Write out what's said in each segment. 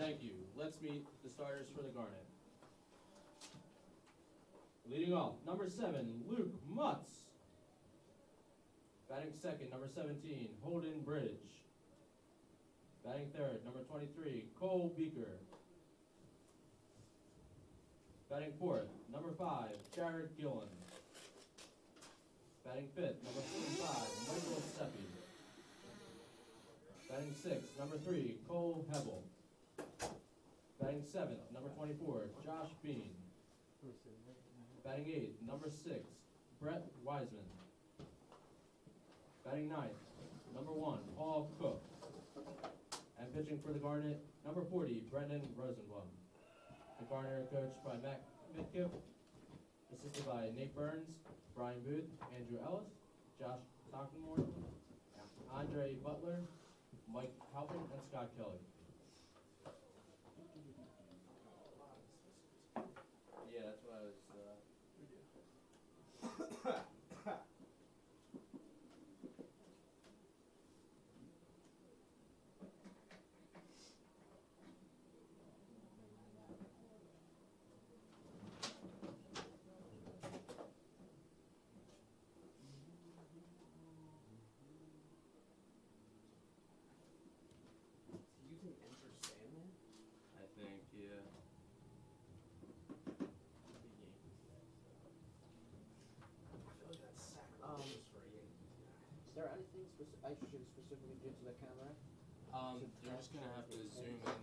Thank you. Let's meet the starters for the Garnet. Leading off, number 7, Luke Mutz. Batting second, number 17, Holden Bridge. Batting third, number 23, Cole Beaker. Batting fourth, number 5, Jared Gillen. Batting fifth, number 45, Michael Seppi. Batting sixth, number 3, Cole Hebel. Batting seventh, number 24, Josh Bean. Batting eighth, number 6, Brett Wiseman. Batting ninth, number 1, Paul Cook. And pitching for the Garnet, number 40, Brendan Rosenblum. The Garnet are coached by Matt Mitkiff, assisted by Nate Burns, Brian Booth, Andrew Ellis, Josh Tockenmore, Andre Butler, Mike Halpin, and Scott Kelly. Yeah, that's what I was. Using Enter Sandman? I think, yeah. I feel like that's sacrilegious for a Yankees guy. Is there anything I should specifically do to the camera? You're just gonna have to zoom in.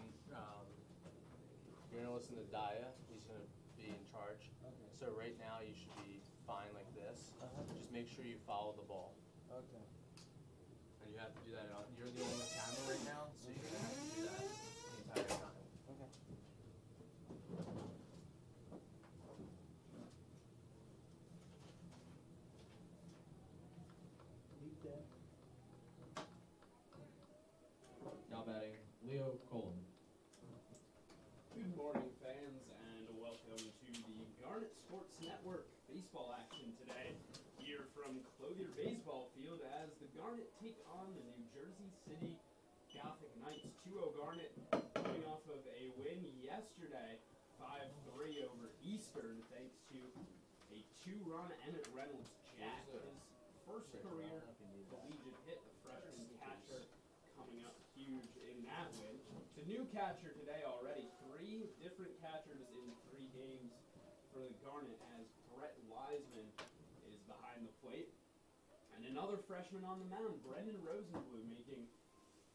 You're gonna listen to Daya. He's gonna be in charge. Okay. So right now you should be fine like this. Uh-huh. Just make sure you follow the ball. Okay. And you have to do that. You're the only camera right now, so you're gonna have to do that the entire time. Okay. Leave that. Now batting, Leo Colon. Good morning, fans, and welcome to the Garnet Sports Network baseball action today. Here from Clothier Baseball Field as the Garnet take on the New Jersey City Gothic Knights. 2-0 Garnet coming off of a win yesterday, 5-3 over Eastern, thanks to a 2-run Emmett Reynolds jack. His first career collegiate hit, the freshman catcher coming up huge in that win. The new catcher today already, 3 different catchers in 3 games for the Garnet as Brett Wiseman is behind the plate. And another freshman on the mound, Brendan Rosenblum, making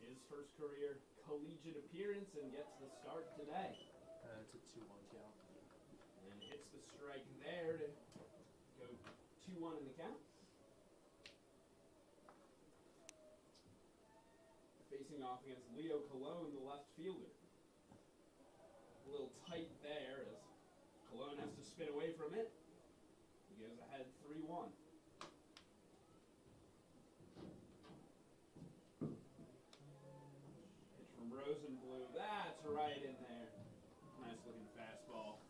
his first career collegiate appearance and gets the start today. It's a 2-1 count. And hits the strike there to go 2-1 in the count. Facing off against Leo Colon, the left fielder. A little tight there as Colon has to spin away from it. He goes ahead 3-1. Pitch from Rosenblum. That's right in there. Nice looking fastball.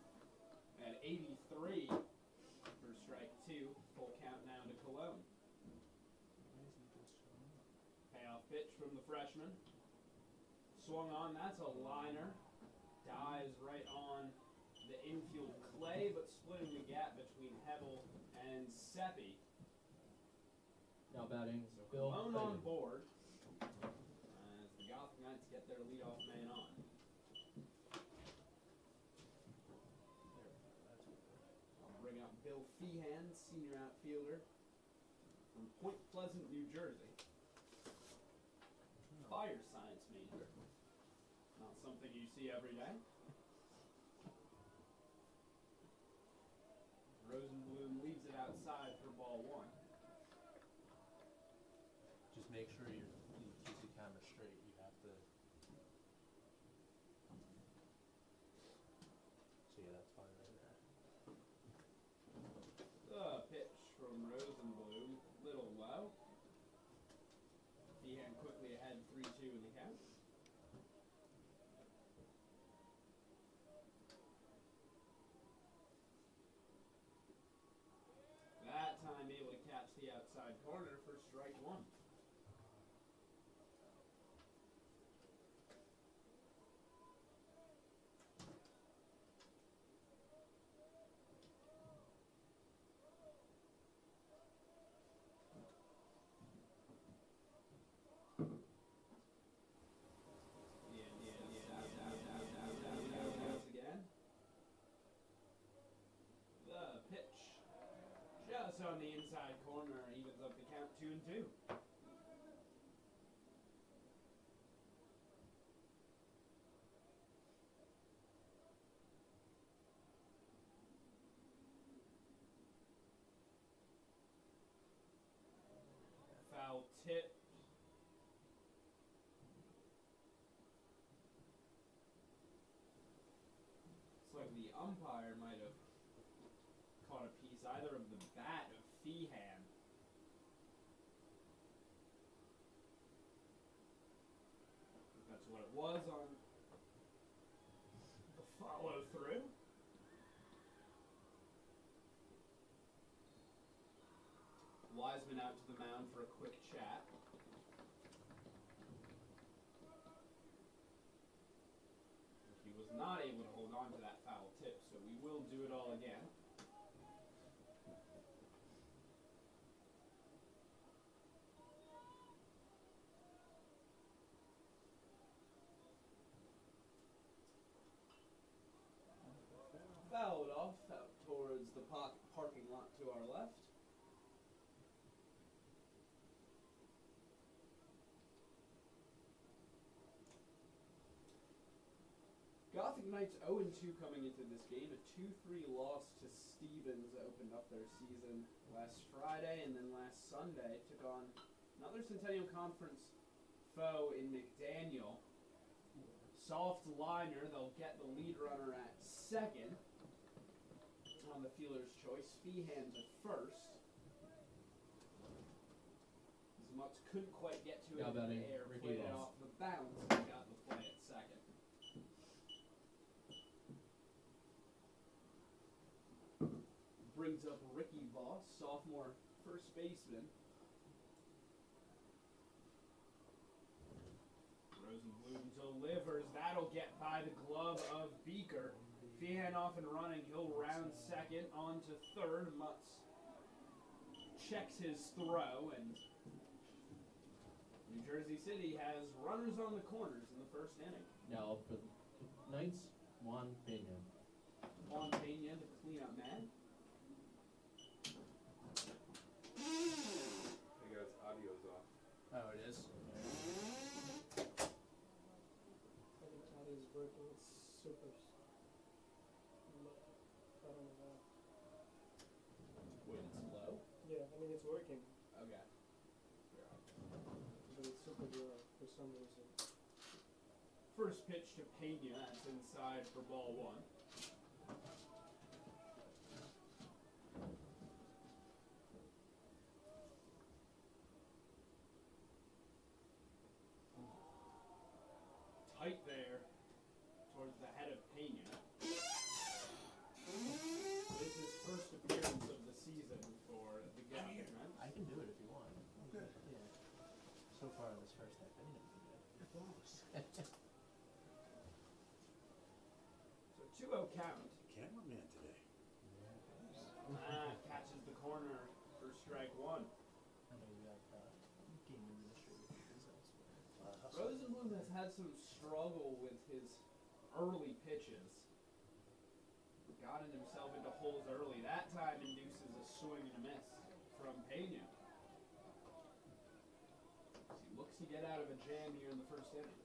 At 83 for strike 2. Full count now to Colon. Payoff pitch from the freshman. Swung on, that's a liner. Dives right on the infield clay, but splitting the gap between Hebel and Seppi. Now batting, So Bill Colon Clayton. on board as the Gothic Knights get their leadoff man on. I'll bring up Bill Feehan, senior outfielder from Point Pleasant, New Jersey. Fire science major. Not something you see every day. Rosenblum leaves it outside for ball 1. Just make sure you keep the camera straight. You have to. So yeah, that's fine right there. Pitch from Rosenblum, little low. Feehan quickly ahead 3-2 in the count. That time able to catch the outside corner for strike 1. puts on the inside corner, evens up the count 2-2. Foul tip. It's like the umpire might have caught a piece either of the bat of Feehan. That's what it was on the follow through. Wiseman out to the mound for a quick chat. He was not able to hold on to that foul tip, so we will do it all again. Fouled off out towards the parking lot to our left. Gothic Knights 0-2 coming into this game. A 2-3 loss to Stevens opened up their season last Friday, and then last Sunday took on another Centennial Conference foe in McDaniel. Soft liner, they'll get the lead runner at second on the fielder's choice. Feehan to first. Mutz couldn't quite get to it in the air, played it off the bounce, and got the play at second. Brings up Ricky Voss, sophomore first baseman. Rosenblum delivers. That'll get by the glove of Beaker. Feehan off and running. He'll round second onto third. Mutz checks his throw, and New Jersey City has runners on the corners in the first inning. Now for the Knights, Juan Pena. Juan Pena, the cleanup man. Hey guys, audio's off. Oh, it is? I think Todd is working. It's super low. I don't know why. When it's low? Yeah, I mean it's working, Okay. but it's super low for some reason. First pitch to Pena. That's inside for ball one. Tight there towards the head of Pena. This is his first appearance of the season for the Gothic Knights. I can do it if you want. Okay. Yeah. So far this first half, I think I'm good. So 2-0 count. Cameraman today. Catches the corner for strike one. I know you got game administrative results. Rosenblum has had some struggle with his early pitches. Gotten himself into holes early. That time induces a swing and a miss from Pena. He looks to get out of a jam here in the first inning.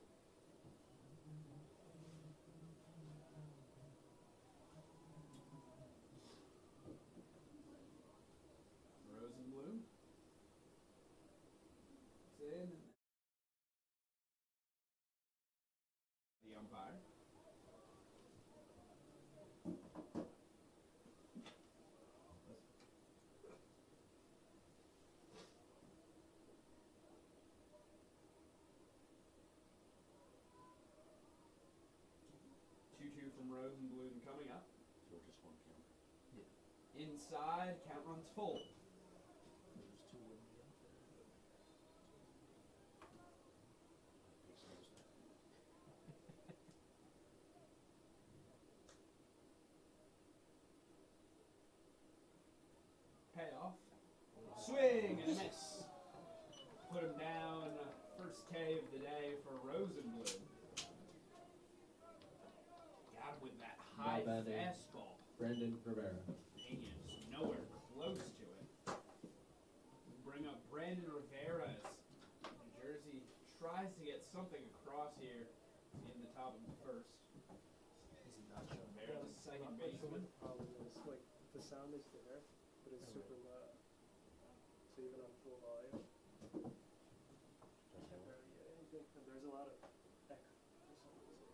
Rosenblum. It's in. The umpire. From Rosenblum coming up. So just one camera. Inside, count runs full. There's two wouldn't be out there. Payoff. Swing and a miss. Put him down. First K of the day for Rosenblum. Got him with that high Now batting. fastball. Brandon Rivera. Pena's nowhere close to it. top of the first. There, the second baseman. The problem is, like, the sound is there, but it's super loud. So even on full volume, can't barely get anything. And there's a lot of echo for some reason.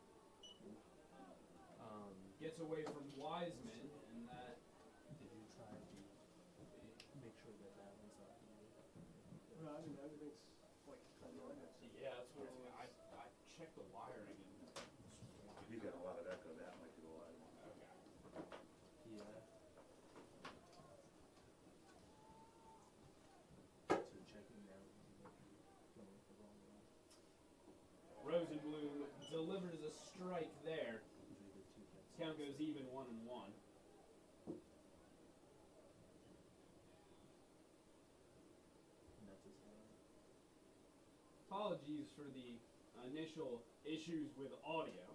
Gets away from Wiseman, and that Did you try to make sure that that was No, I mean, everything's like online. yeah, that's what I checked the wiring and You got a lot of echo, that might be a lot. yeah. So checking that going the wrong way. Rosenblum delivers a strike there. Count goes even 1-1. And that's his hand. Apologies for the initial issues with audio.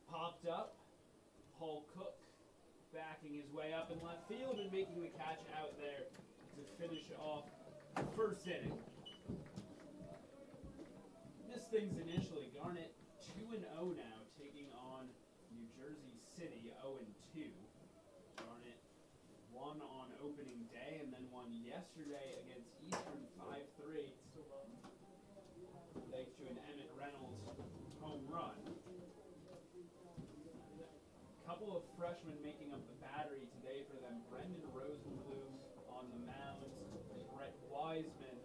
Popped up. Paul Cook backing his way up in left field and making the catch out there to finish off the first inning. Missed things initially. Garnet 2-0 now, taking on New Jersey City 0-2. Garnet won on opening day and then won yesterday against Eastern 5-3, thanks to an Emmett Reynolds home run. A couple of freshmen making up the battery today for them. Brendan Rosenblum on the mound, Brett Wiseman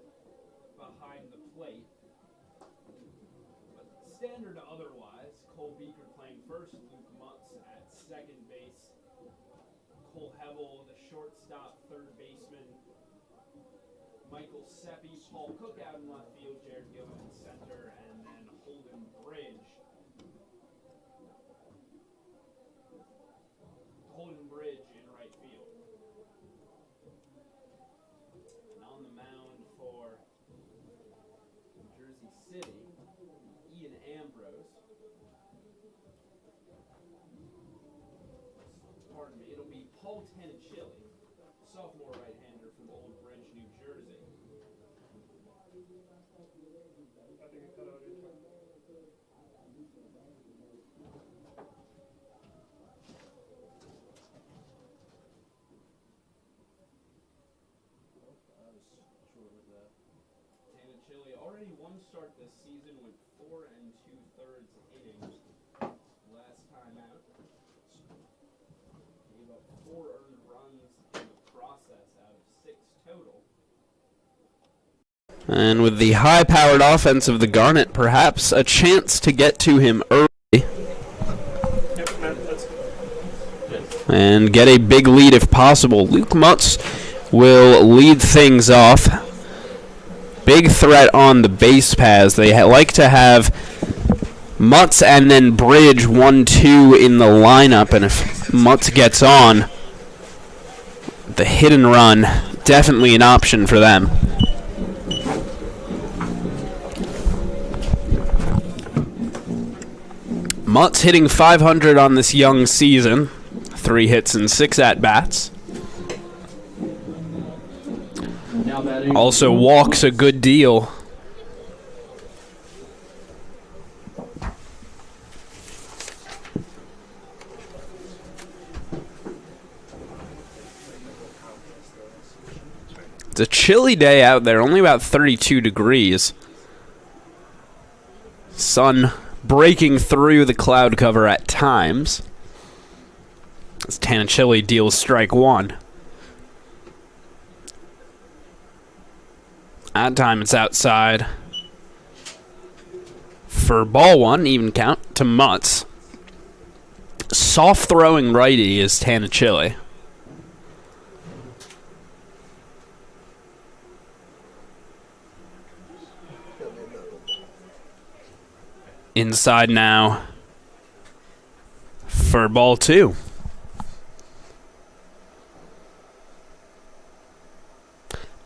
behind the plate. Standard otherwise, Cole Beaker playing first, Luke Mutz at second base, Cole Hebel, the shortstop, third baseman, Michael Seppi, Paul Cook out in left field, Jared Gilman in center, and then Holden Bridge. Holden Bridge in right field. And on the mound for New Jersey City, Ian Ambrose. Pardon me, it'll be Paul Tanichilli, sophomore right-hander from Old Bridge, New Jersey. I think it cut out intro. I was sure it was that. Tanichilli already one start this season with 4 2/3 innings last time out. Gave up 4 earned runs in the process out of 6 total. And with the high-powered offense of the Garnet, perhaps a chance to get to him early Yep, man, let's and get a big lead if possible. Luke Mutz will lead things off. Big threat on the base paths. They like to have Mutz and then Bridge 1-2 in the lineup, and if Mutz gets on, the hit and run, definitely an option for them. Mutz hitting .500 on this young season. 3 hits and 6 at-bats. Now batting. Also walks a good deal. It's a chilly day out there, only about 32 degrees. Sun breaking through the cloud cover at times. As Tanichilli deals strike 1. That time it's outside. For ball 1, even count to Mutz. Soft throwing righty is Tanichilli. Inside now for ball 2.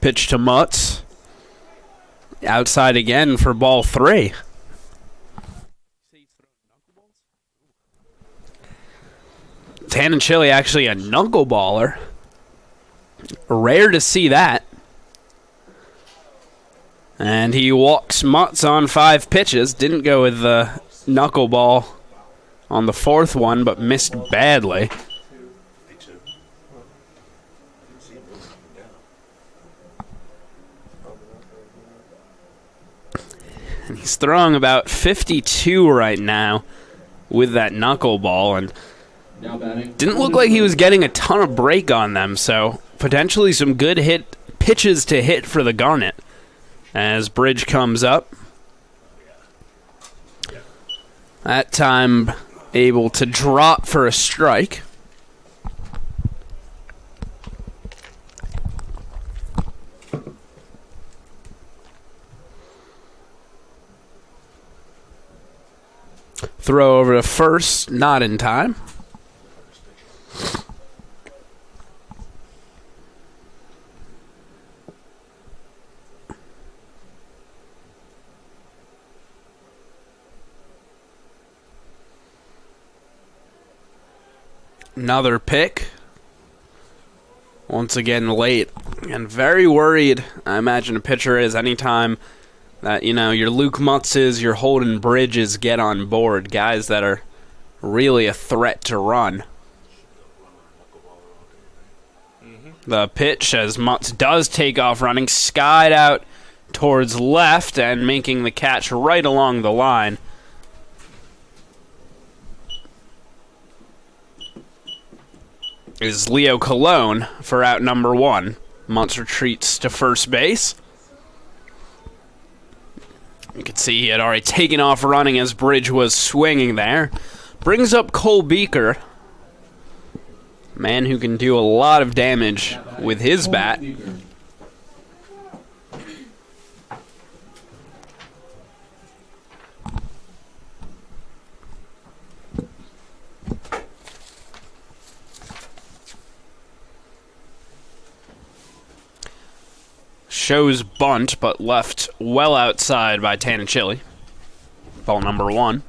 Pitch to Mutz. Outside again for ball 3. Tanichilli actually a knuckleballer. Rare to see that. And he walks Mutz on 5 pitches. Didn't go with the knuckleball on the 4th one, but missed badly. Me too. Didn't see him moving down. And he's throwing about 52 right now with that knuckleball, and Now batting. didn't look like he was getting a ton of break on them, so potentially some good pitches to hit for the Garnet as Bridge comes up. That time able to drop for a strike. Throw over to first, not in time. Another pick. Once again late. And very worried, I imagine a pitcher is anytime that, your Luke Mutzes, your Holden Bridges get on board. Guys that are really a threat to run. The pitch as Mutz does take off running, skied out towards left and making the catch right along the line. Is Leo Colon for out number 1. Mutz retreats to first base. You can see he had already taken off running as Bridge was swinging there. Brings up Cole Beaker. Man who can do a lot of damage with his bat. Shows bunt, but left well outside by Tanichili. Ball number 1.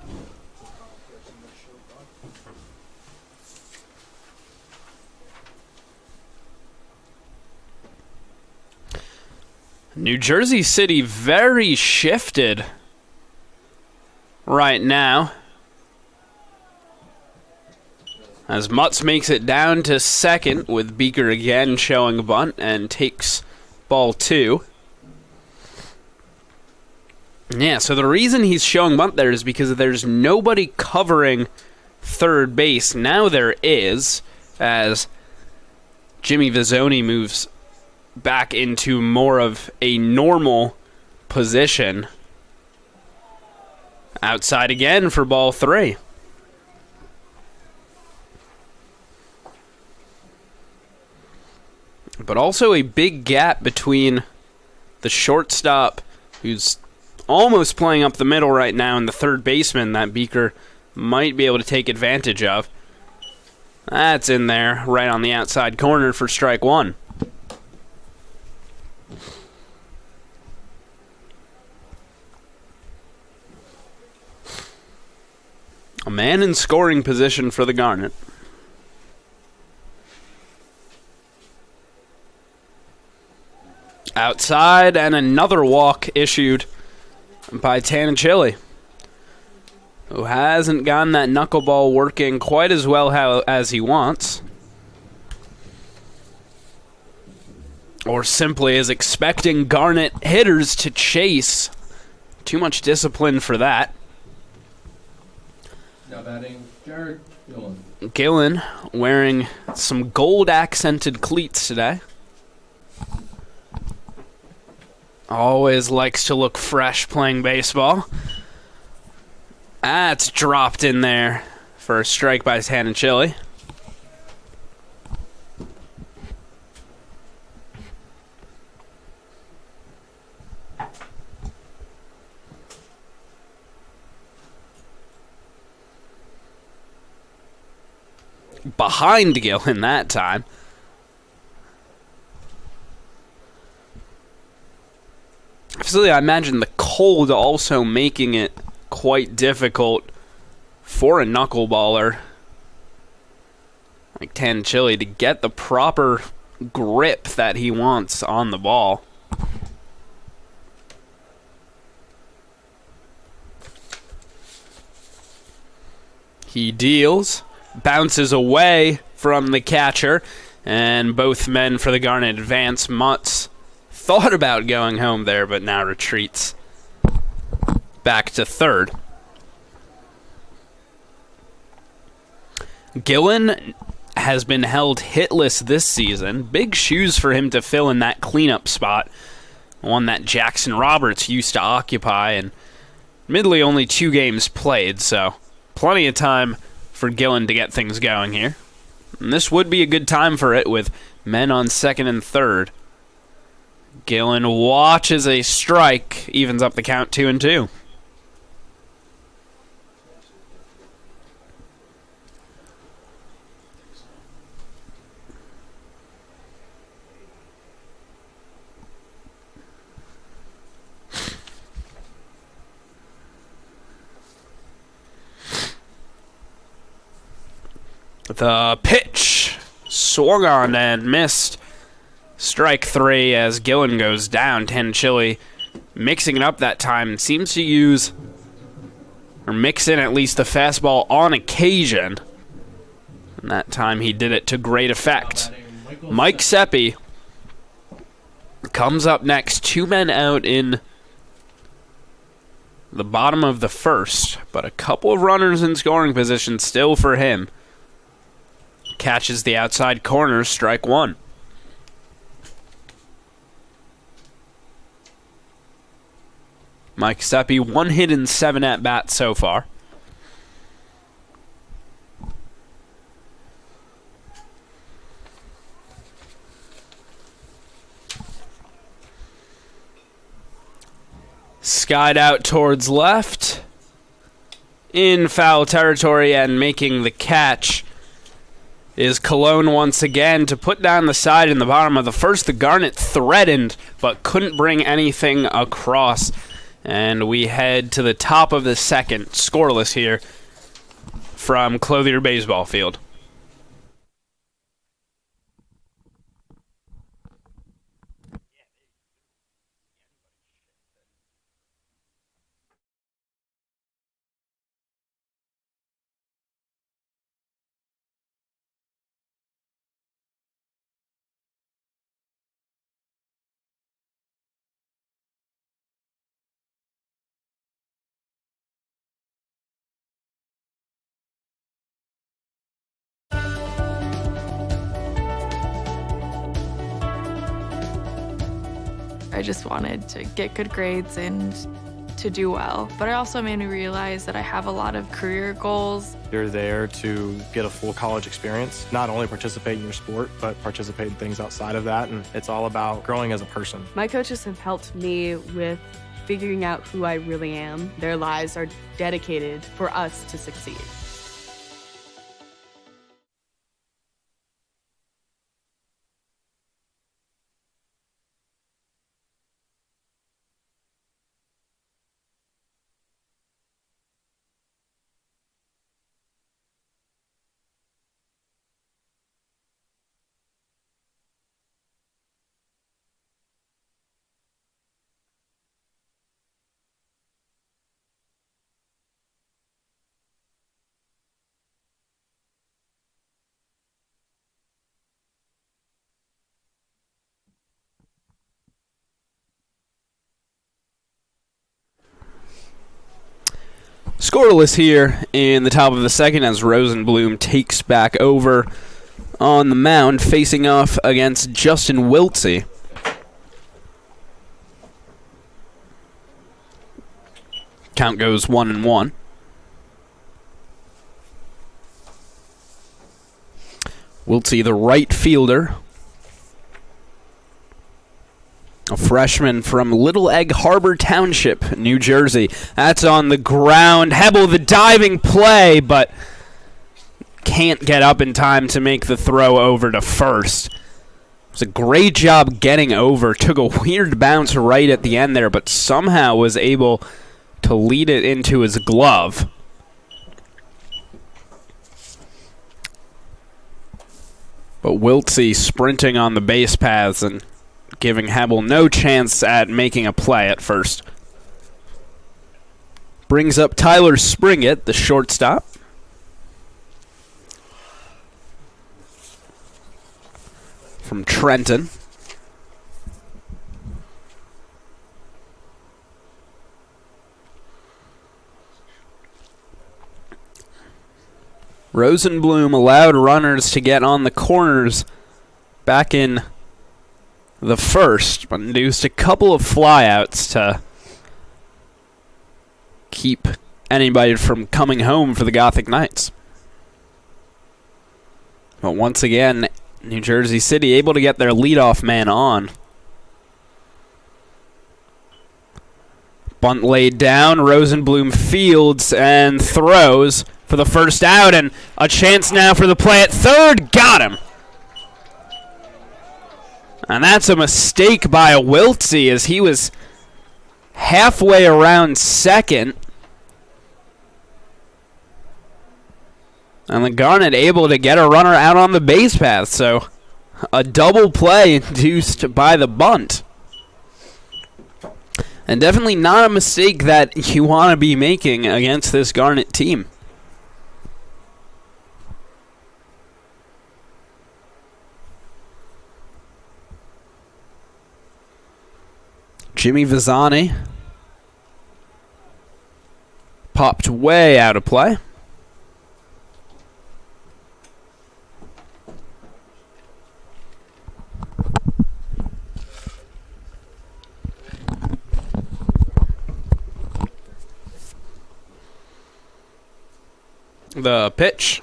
New Jersey City very shifted right now, as Mutz makes it down to second with Beaker again showing a bunt and takes ball 2. Yeah, so the reason he's showing bunt there is because there's nobody covering third base. Now there is, as Jimmy Vizzoni moves back into more of a normal position. Outside again for ball 3. But also a big gap between the shortstop, who's almost playing up the middle right now, and the third baseman that Beaker might be able to take advantage of. That's in there, right on the outside corner for strike 1. A man in scoring position for the Garnet. Outside, and another walk issued by Tanichili, who hasn't gotten that knuckleball working quite as well as he wants. Or simply is expecting Garnet hitters to chase. Too much discipline for that. Now batting, Jared Gillen. Gillen wearing some gold-accented cleats today. Always likes to look fresh playing baseball. That's dropped in there for a strike by Tanichili. Behind Gillen that time. I imagine the cold also making it quite difficult for a knuckleballer like Tanichili to get the proper grip that he wants on the ball. He deals, bounces away from the catcher, and both men for the Garnet advance. Mutz thought about going home there, but now retreats back to third. Gillen has been held hitless this season. Big shoes for him to fill in that cleanup spot, one that Jackson Roberts used to occupy, and admittedly only 2 games played, so plenty of time for Gillen to get things going here. And this would be a good time for it with men on second and third. Gillen watches a strike, evens up the count 2-2. The pitch swung on and missed. Strike 3 as Gillen goes down. 10 Chili mixing it up that time. Seems to use or mix in at least the fastball on occasion. And that time he did it to great effect. Mike Seppi comes up next. 2 men out in the bottom of the first, but a couple of runners in scoring position still for him. Catches the outside corner, strike 1. Mike Seppi, 1 hit in 7 at-bats so far. Skied out towards left. In foul territory and making the catch is Cologne once again to put down the side in the bottom of the first. The Garnet threatened but couldn't bring anything across. And we head to the top of the second, scoreless here from Clothier Baseball Field. I just wanted to get good grades and to do well. But it also made me realize that I have a lot of career goals. You're there to get a full college experience, not only participate in your sport, but participate in things outside of that. And it's all about growing as a person. My coaches have helped me with figuring out who I really am. Their lives are dedicated for us to succeed. Scoreless here in the top of the second as Rosenblum takes back over on the mound, facing off against Justin Wiltsey. Count goes 1-1. Wiltsey, the right fielder. A freshman from Little Egg Harbor Township, New Jersey. That's on the ground. Hebel, the diving play, but can't get up in time to make the throw over to first. It was a great job getting over. Took a weird bounce right at the end there, but somehow was able to lead it into his glove. But Wiltsey sprinting on the base paths and giving Hebel no chance at making a play at first. Brings up Tyler Springett, the shortstop. from Trenton. Rosenblum allowed runners to get on the corners back in the first, but induced a couple of flyouts to keep anybody from coming home for the Gothic Knights. But once again, New Jersey City able to get their leadoff man on. Bunt laid down, Rosenblum fields and throws for the first out, and a chance now for the play at third. Got him. And that's a mistake by Wiltsey as he was halfway around second. And the Garnet able to get a runner out on the base path, so a double play induced by the bunt. And definitely not a mistake that you want to be making against this Garnet team. Jimmy Visani popped way out of play. The pitch,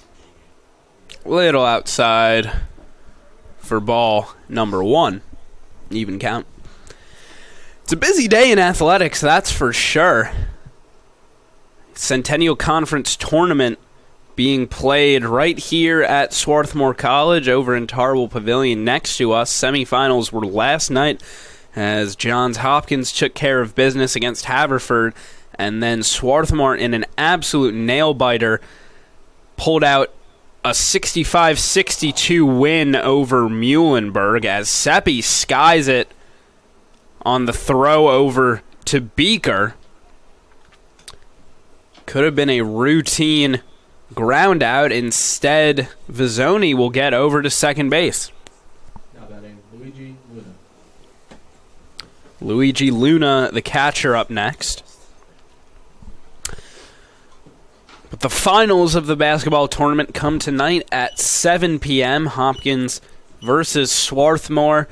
little outside for ball number one, even count. It's a busy day in athletics, that's for sure. Centennial Conference tournament being played right here at Swarthmore College over in Tarble Pavilion next to us. Semifinals were last night as Johns Hopkins took care of business against Haverford, and then Swarthmore in an absolute nail-biter pulled out a 65-62 win over Muhlenberg as Seppi skies it on the throw over to Beaker. Could have been a routine ground out. Instead, Vizzoni will get over to second base. Now batting Luigi Luna. Luigi Luna, the catcher, up next. But the finals of the basketball tournament come tonight at 7 p.m. Hopkins versus Swarthmore.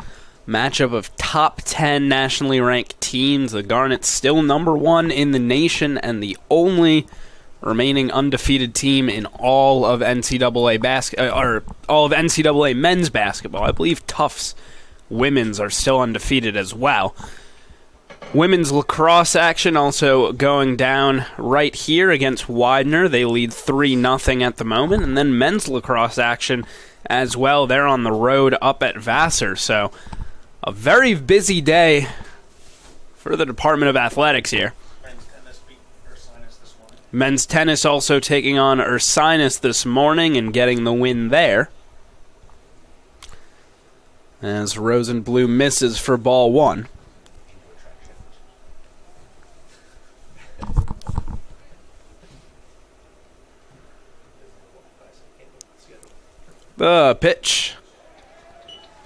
Matchup of top 10 nationally ranked teams. The Garnet's still number one in the nation and the only remaining undefeated team in all of NCAA all of NCAA men's basketball. I believe Tufts women's are still undefeated as well. Women's lacrosse action also going down right here against Widener. They lead 3-0 at the moment. And then men's lacrosse action as well. They're on the road up at Vassar. So a very busy day for the Department of Athletics here. Men's tennis beat Ursinus this morning. Men's tennis also taking on Ursinus this morning and getting the win there. As Rosenblum misses for ball one. The pitch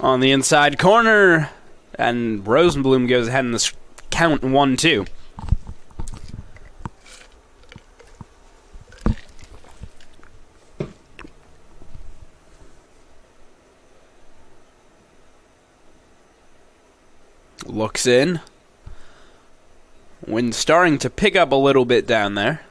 on the inside corner, and Rosenblum goes ahead in this count 1-2. Looks in. Wind starting to pick up a little bit down there.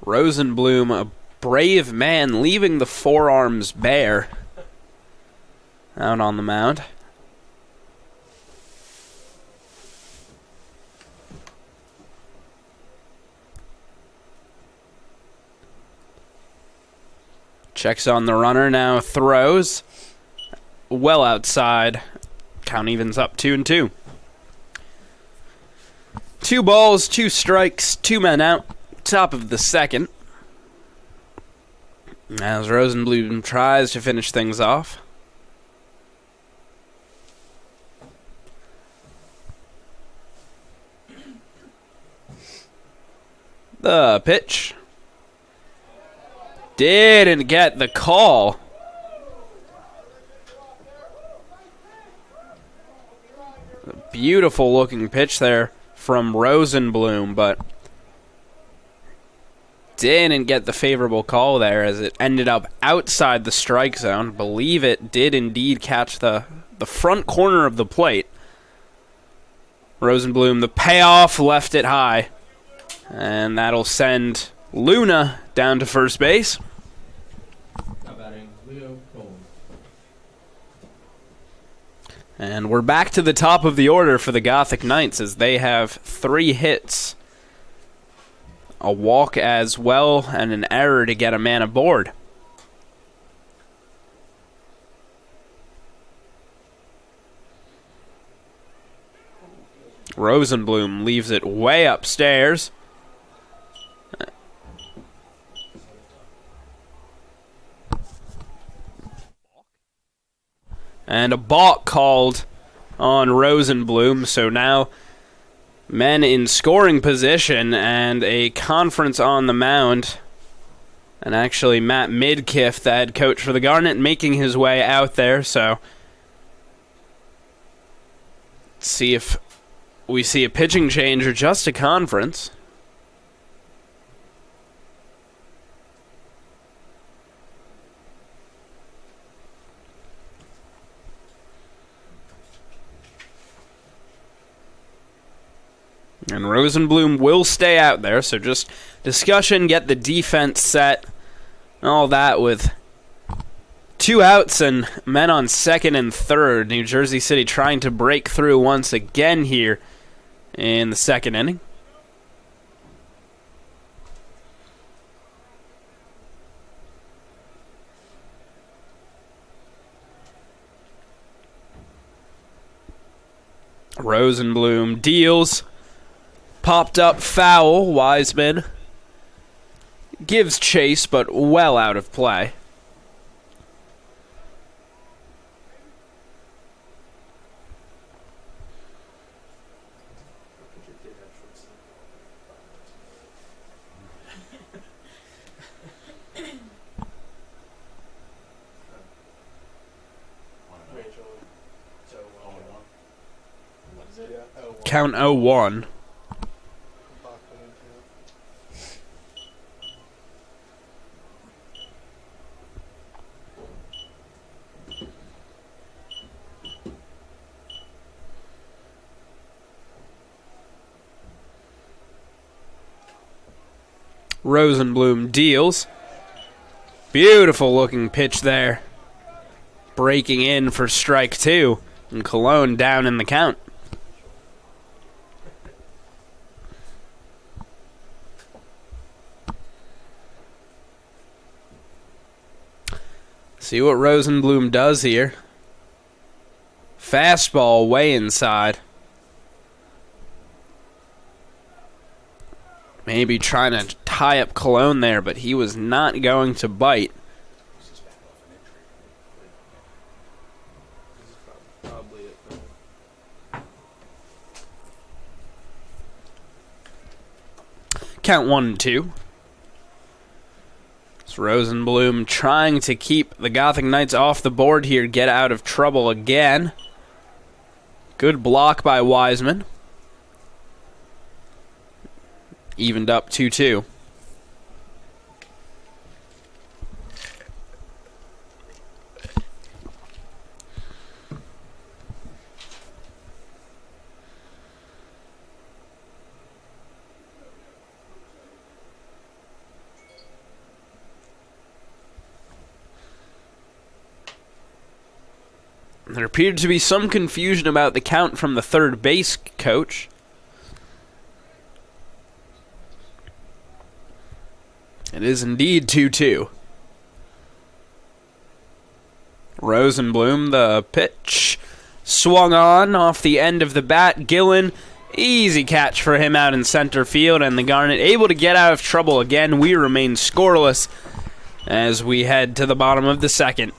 Rosenblum, a brave man, leaving the forearms bare out on the mound. Checks on the runner, now throws. Well outside. Count evens up 2-2. 2 balls, 2 strikes, 2 men out. Top of the second. As Rosenblum tries to finish things off. The pitch. Didn't get the call. A beautiful looking pitch there from Rosenblum, but didn't get the favorable call there as it ended up outside the strike zone. Believe it did indeed catch the front corner of the plate. Rosenblum, the payoff, left it high. And that'll send Luna down to first base. Now batting, Leo Cole. And we're back to the top of the order for the Gothic Knights as they have 3 hits. A walk as well and an error to get a man aboard. Rosenblum leaves it way upstairs. And a balk called on Rosenblum, so now men in scoring position and a conference on the mound. And actually Matt Midkiff, the head coach for the Garnet, making his way out there, so let's see if we see a pitching change or just a conference. And Rosenblum will stay out there, so just discussion, get the defense set, all that with 2 outs and men on second and third. New Jersey City trying to break through once again here in the second inning. Rosenblum deals. Popped up foul. Wiseman gives chase, but well out of play. Count 0-1. Rosenblum deals. Beautiful looking pitch there. Breaking in for strike 2. And Cologne down in the count. See what Rosenblum does here. Fastball way inside. Maybe trying to tie up Cologne there, but he was not going to bite. Count 1-2. It's Rosenblum trying to keep the Gothic Knights off the board here, get out of trouble again. Good block by Wiseman. Evened up 2-2. There appeared to be some confusion about the count from the third base coach. It is indeed 2-2. Rosenblum, the pitch. Swung on off the end of the bat. Gillen, easy catch for him out in center field. And the Garnet able to get out of trouble again. We remain scoreless as we head to the bottom of the second.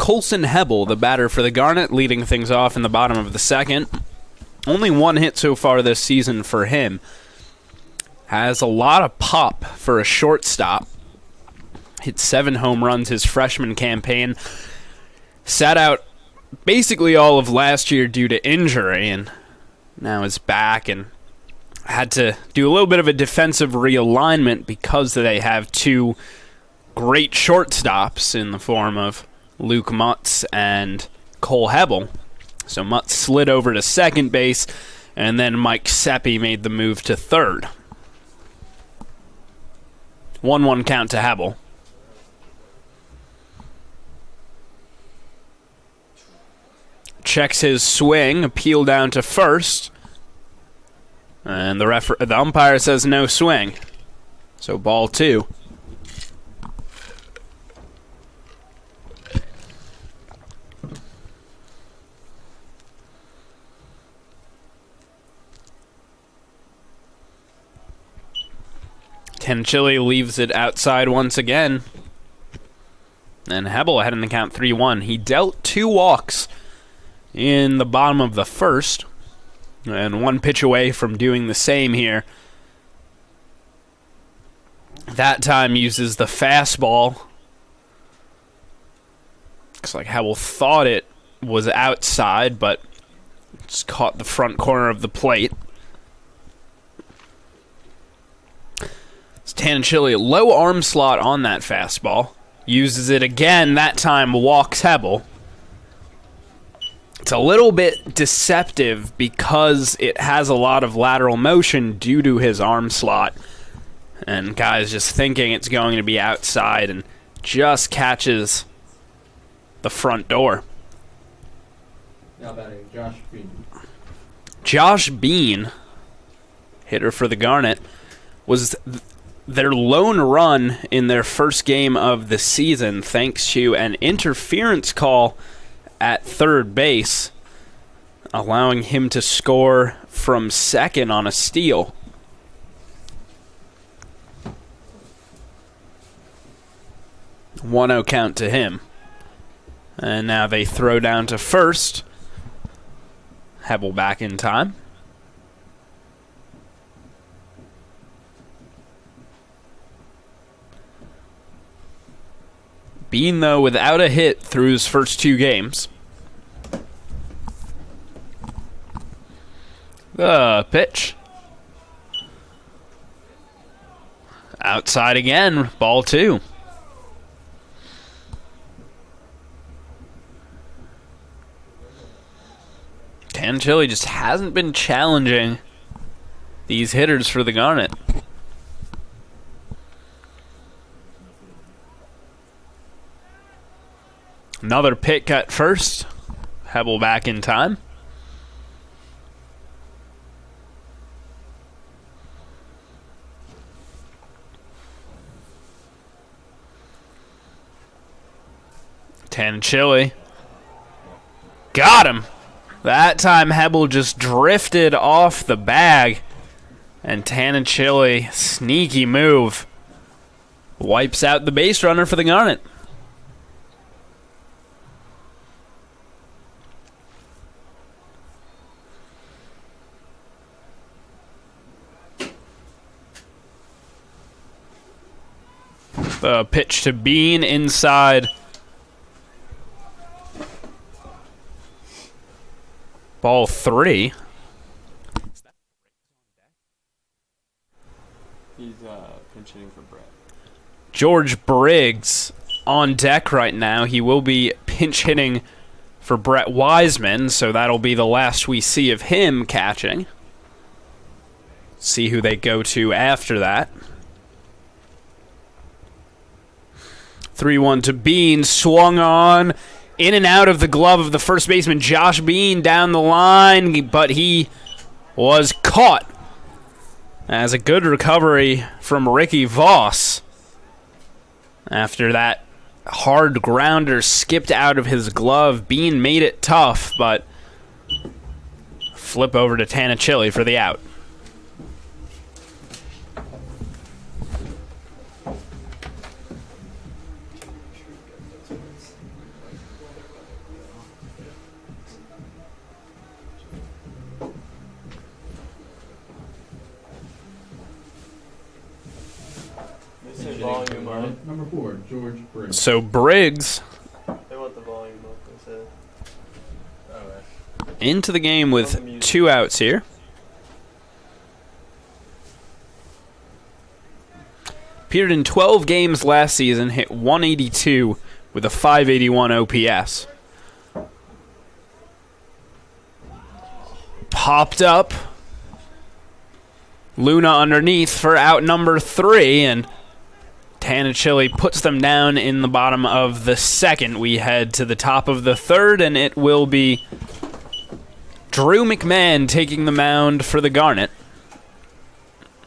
Colson Hebel, the batter for the Garnet, leading things off in the bottom of the second. Only one hit so far this season for him. Has a lot of pop for a shortstop. Hit 7 home runs his freshman campaign. Sat out basically all of last year due to injury, and now is back and had to do a little bit of a defensive realignment because they have 2 great shortstops in the form of Luke Mutz and Cole Hebel. So Mutz slid over to second base, and then Mike Seppi made the move to third. 1-1 count to Hebel. Checks his swing, appeal down to first, and the umpire says no swing. So ball 2. Tenchili leaves it outside once again. And Hebel ahead in the count 3-1. He dealt 2 walks in the bottom of the first, and 1 pitch away from doing the same here. That time uses the fastball. Looks like Hebel thought it was outside, but just caught the front corner of the plate. Tenchili, low arm slot on that fastball. Uses it again, that time walks Hebel. It's a little bit deceptive because it has a lot of lateral motion due to his arm slot. And guys just thinking it's going to be outside and just catches the front door. Now batting Josh Bean. Josh Bean, hitter for the Garnet, was their lone run in their first game of the season thanks to an interference call at third base, allowing him to score from second on a steal. One-0 count to him. And now they throw down to first. Hebel back in time. Bean, though, without a hit through his first 2 games. The pitch. Outside again, ball 2. Tenchili just hasn't been challenging these hitters for the Garnet. Another pick at first. Hebel back in time. Tenchili. Got him. That time Hebel just drifted off the bag. And Tenchili, sneaky move, wipes out the base runner for the Garnet. The pitch to Bean inside. Ball 3. He's pinch hitting for Brett. George Briggs on deck right now. He will be pinch hitting for Brett Wiseman, so that'll be the last we see of him catching. See who they go to after that. 3-1 to Bean, swung on, in and out of the glove of the first baseman, Josh Bean, down the line, but he was caught. As a good recovery from Ricky Voss. After that hard grounder skipped out of his glove, Bean made it tough, but flip over to Tenchili for the out. by number 4, George Briggs. So Briggs They want the volume up, they said. into the game with 2 outs here. Appeared in 12 games last season, hit 182 with a 581 OPS. Popped up. Luna underneath for out number 3, and Tanachili puts them down in the bottom of the 2nd. We head to the top of the 3rd, and it will be Drew McMahon taking the mound for the Garnet.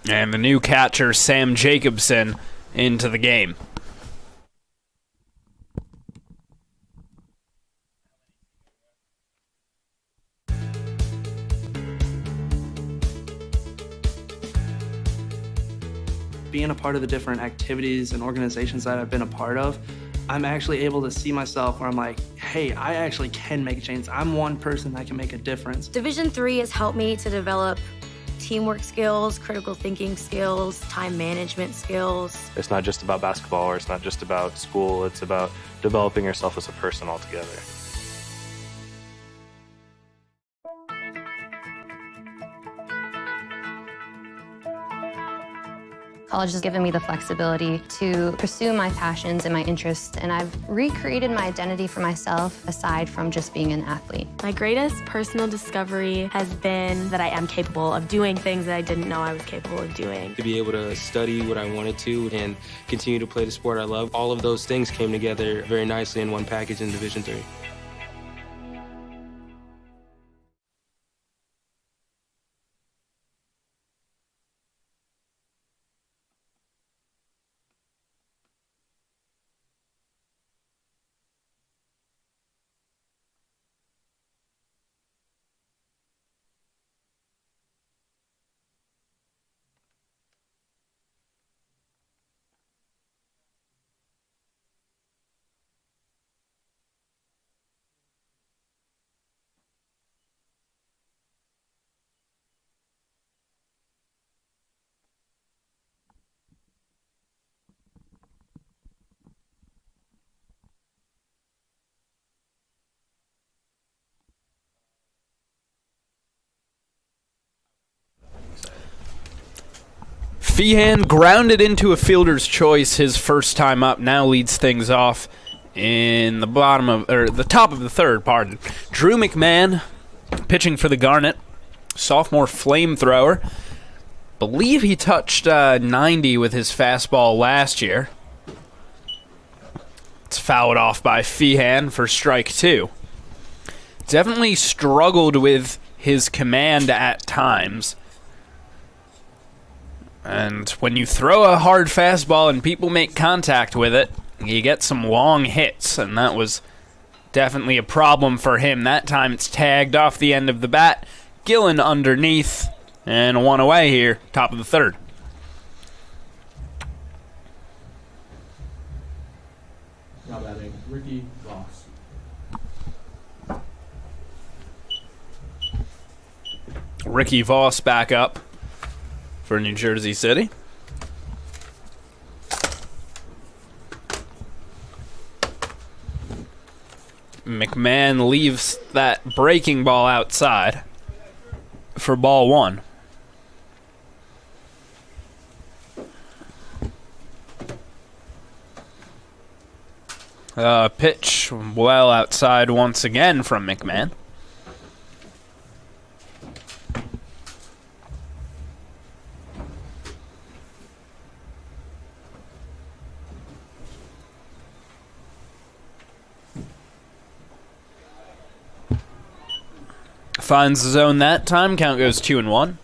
And the new catcher, Sam Jacobson, into the game. Being a part of the different activities and organizations that I've been a part of, I'm actually able to see myself where I'm like, hey, I actually can make a change. I'm one person that can make a difference. Division III has helped me to develop teamwork skills, critical thinking skills, time management skills. It's not just about basketball, or it's not just about school. It's about developing yourself as a person altogether. College has given me the flexibility to pursue my passions and my interests, and I've recreated my identity for myself aside from just being an athlete. My greatest personal discovery has been that I am capable of doing things that I didn't know I was capable of doing. To be able to study what I wanted to and continue to play the sport I love, all of those things came together very nicely in one package in Division III. Feehan grounded into a fielder's choice his first time up, now leads things off in the top of the 3rd, pardon. Drew McMahon pitching for the Garnet, sophomore flamethrower. Believe he touched 90 with his fastball last year. It's fouled off by Feehan for strike 2. Definitely struggled with his command at times. And when you throw a hard fastball and people make contact with it, you get some long hits, and that was definitely a problem for him. That time it's tagged off the end of the bat. Gillen underneath, and 1 away here, top of the 3rd. Now batting, Ricky Voss. Ricky Voss back up for New Jersey City. McMahon leaves that breaking ball outside for ball 1. Pitch well outside once again from McMahon. Finds the zone that time. Count goes 2-1.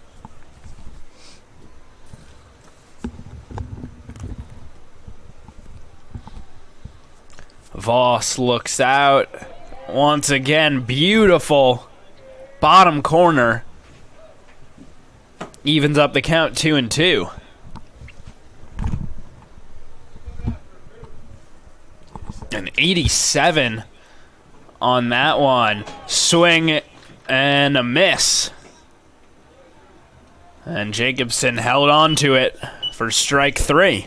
Voss looks out. Once again, beautiful bottom corner. Evens up the count 2-2. An 87 on that one. Swing and a miss. And Jacobson held on to it for strike 3.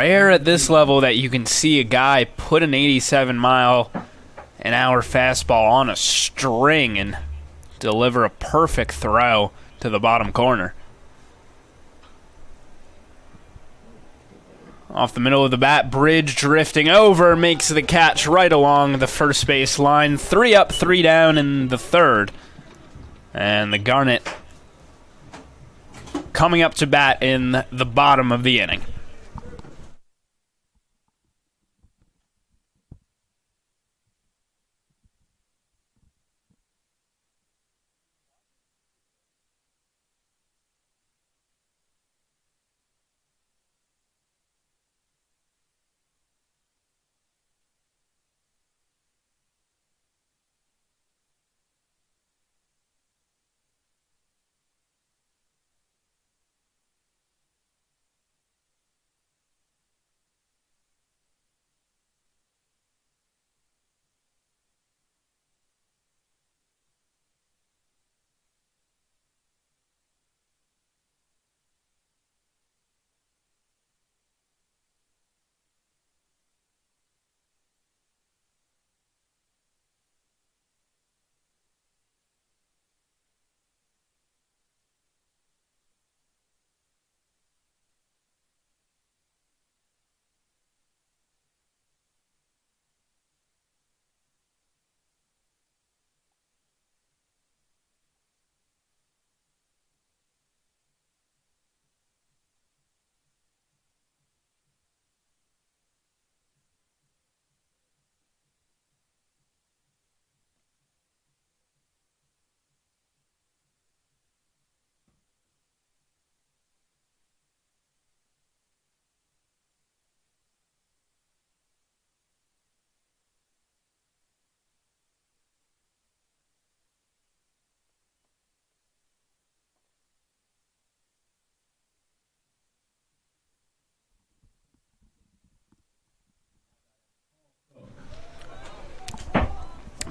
rare at this level that you can see a guy put an 87-mile-an-hour fastball on a string and deliver a perfect throw to the bottom corner. Off the middle of the bat, Bridge drifting over, makes the catch right along the first base line. 3 up, 3 down in the third. And the Garnet coming up to bat in the bottom of the inning.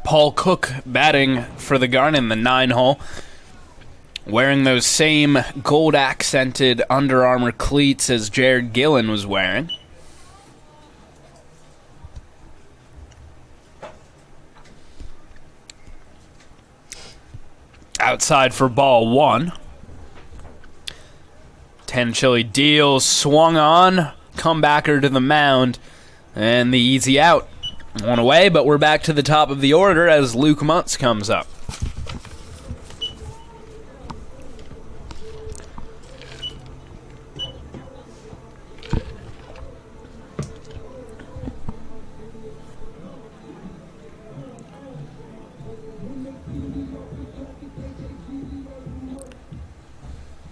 Paul Cook batting for the Garnet in the 9-hole, wearing those same gold-accented Under Armour cleats as Jared Gillen was wearing. Outside for ball 1. Tanachili deals, swung on, comebacker to the mound, and the easy out. One away, but we're back to the top of the order as Luke Muntz comes up.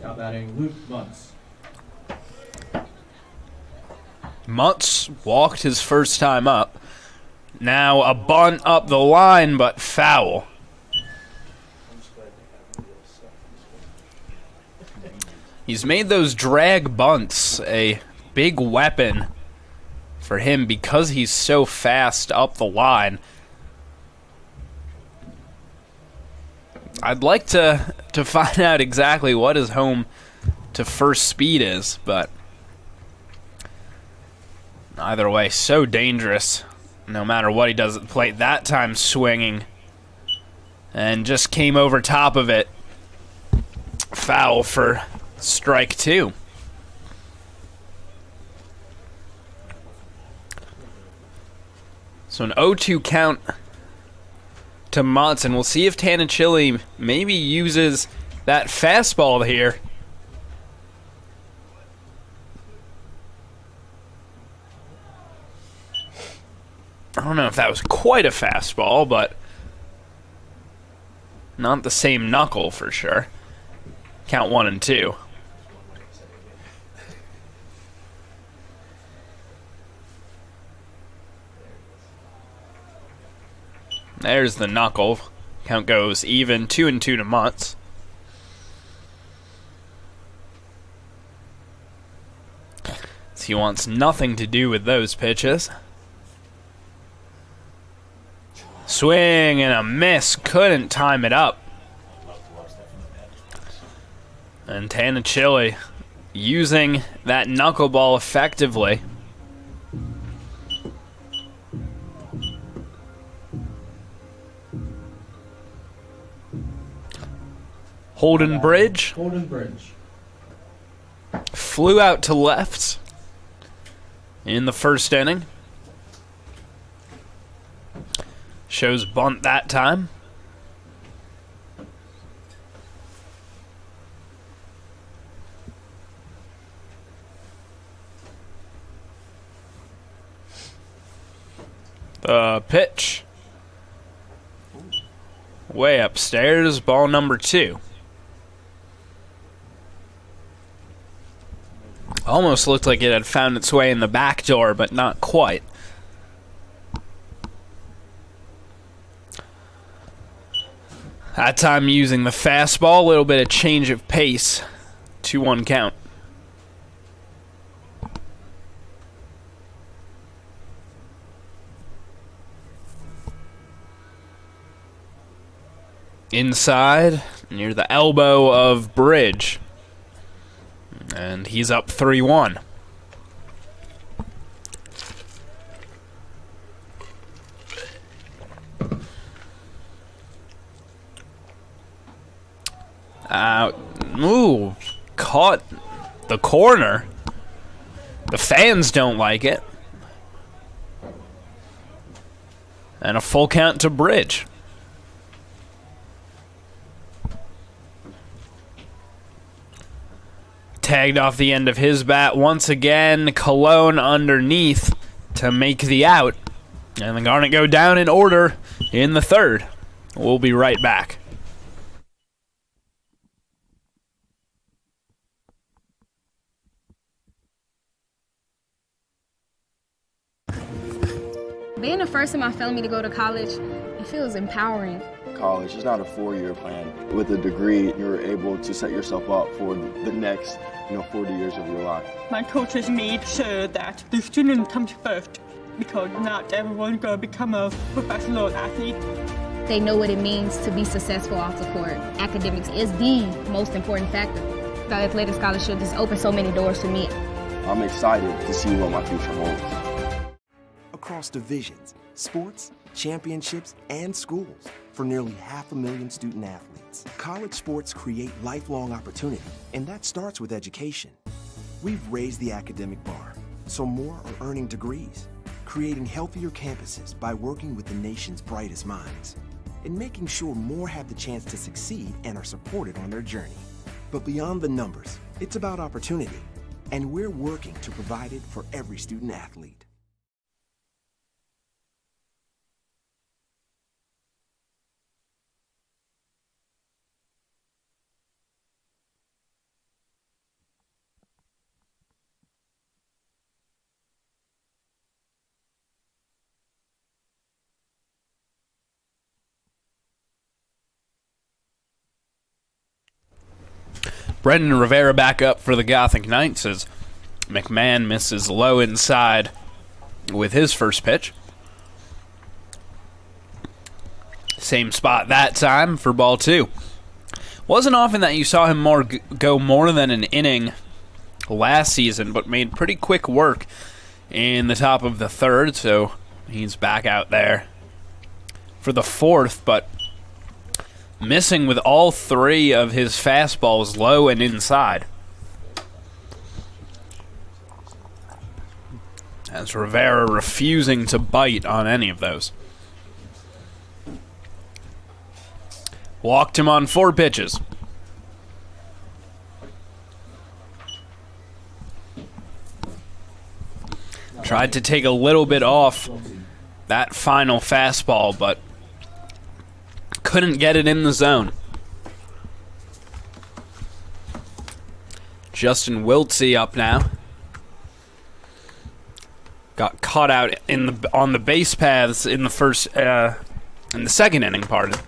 Now batting Luke Muntz. Muntz walked his first time up. Now a bunt up the line, but foul. He's made those drag bunts a big weapon for him because he's so fast up the line. I'd like to find out exactly what his home to first speed is, but either way, so dangerous. No matter what he does at the plate, that time swinging. And just came over top of it. Foul for strike 2. So an 0-2 count to Muntz, and we'll see if Tanachili maybe uses that fastball here. I don't know if that was quite a fastball, but not the same knuckle for sure. Count 1 and 2. There's the knuckle. Count goes even, 2 and 2 to Muntz. So he wants nothing to do with those pitches. Swing and a miss. Couldn't time it up. And Tanachili using that knuckleball effectively. Holden Bridge Holden Bridge. flew out to left in the first inning. Shows bunt that time. The pitch. Way upstairs, ball number 2. Almost looked like it had found its way in the back door, but not quite. That time using the fastball, a little bit of change of pace. 2-1 count. Inside, near the elbow of Bridge. And he's up 3-1. Ooh, caught the corner. The fans don't like it. And a full count to Bridge. Tagged off the end of his bat once again. Cologne underneath to make the out. And the Garnet go down in order in the third. We'll be right back. Being the first in my family to go to college, it feels empowering. College is not a 4-year plan. With a degree, you're able to set yourself up for the next 40 years of your life. My coaches made sure that the student comes first because not everyone's going to become a professional athlete. They know what it means to be successful off the court. Academics is the most important factor. The athletic scholarship has opened so many doors to me. I'm excited to see what my future holds. Across divisions, sports, championships, and schools for nearly 500,000 student athletes. College sports create lifelong opportunity, and that starts with education. We've raised the academic bar, so more are earning degrees, creating healthier campuses by working with the nation's brightest minds, and making sure more have the chance to succeed and are supported on their journey. But beyond the numbers, it's about opportunity, and we're working to provide it for every student athlete. Brendan Rivera back up for the Gothic Knights as McMahon misses low inside with his first pitch. Same spot that time for ball 2. Wasn't often that you saw him go more than an inning last season, but made pretty quick work in the top of the third, so he's back out there for the fourth, but missing with all 3 of his fastballs low and inside. As Rivera refusing to bite on any of those. Walked him on 4 pitches. Tried to take a little bit off that final fastball, but couldn't get it in the zone. Justin Wiltsey up now. Got caught out on the base paths in the second inning, pardon.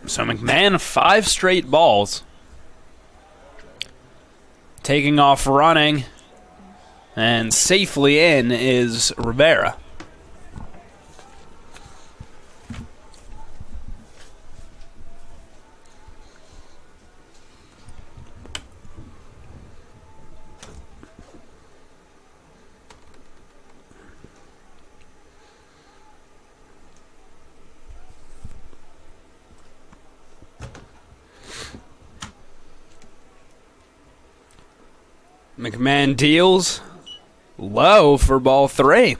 So McMahon 5 straight balls. Taking off running. And safely in is Rivera. McMahon deals low for ball 3.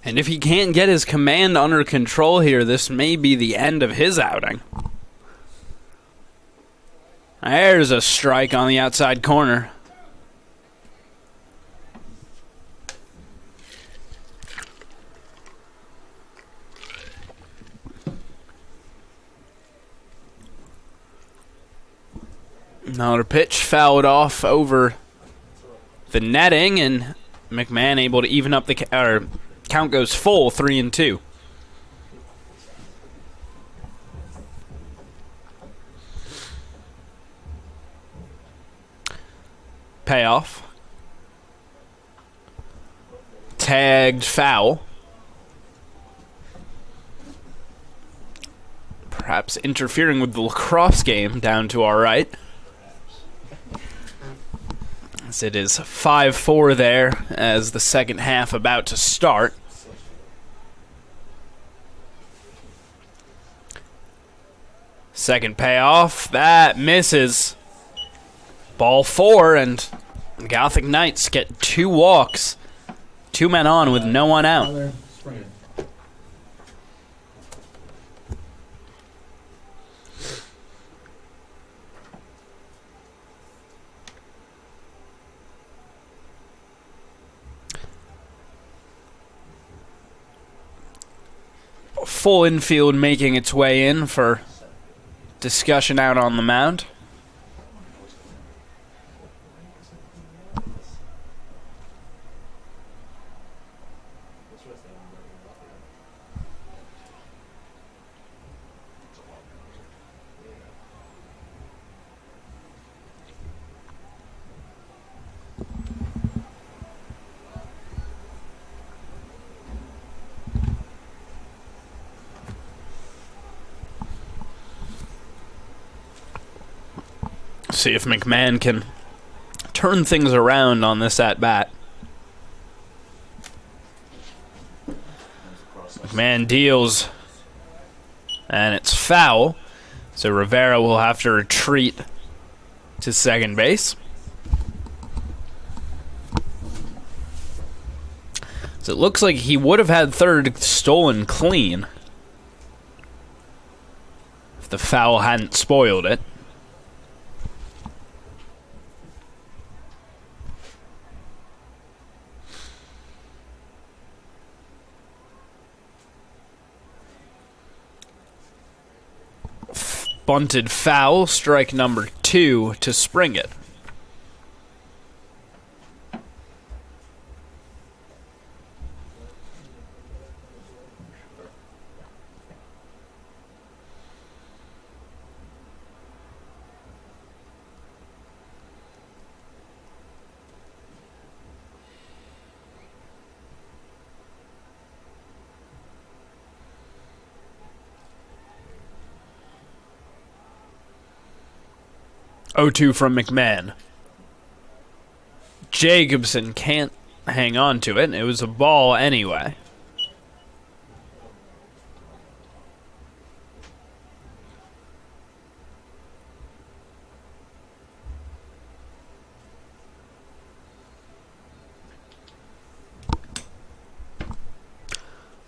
And if he can't get his command under control here, this may be the end of his outing. There's a strike on the outside corner. Another pitch fouled off over the netting, and McMahon able to even up the count goes full, 3-2. Payoff. Tagged foul. Perhaps interfering with the lacrosse game down to our right. As it is 5-4 there as the second half about to start. Second payoff, that misses. Ball 4, and Gothic Knights get 2 walks. 2 men on with no one out. Full infield making its way in for discussion out on the mound. See if McMahon can turn things around on this at-bat. McMahon deals, and it's foul, so Rivera will have to retreat to second base. So it looks like he would have had third stolen clean if the foul hadn't spoiled it. Bunted foul, strike number 2 to spring it. O2 from McMahon. Jacobson can't hang on to it. It was a ball anyway.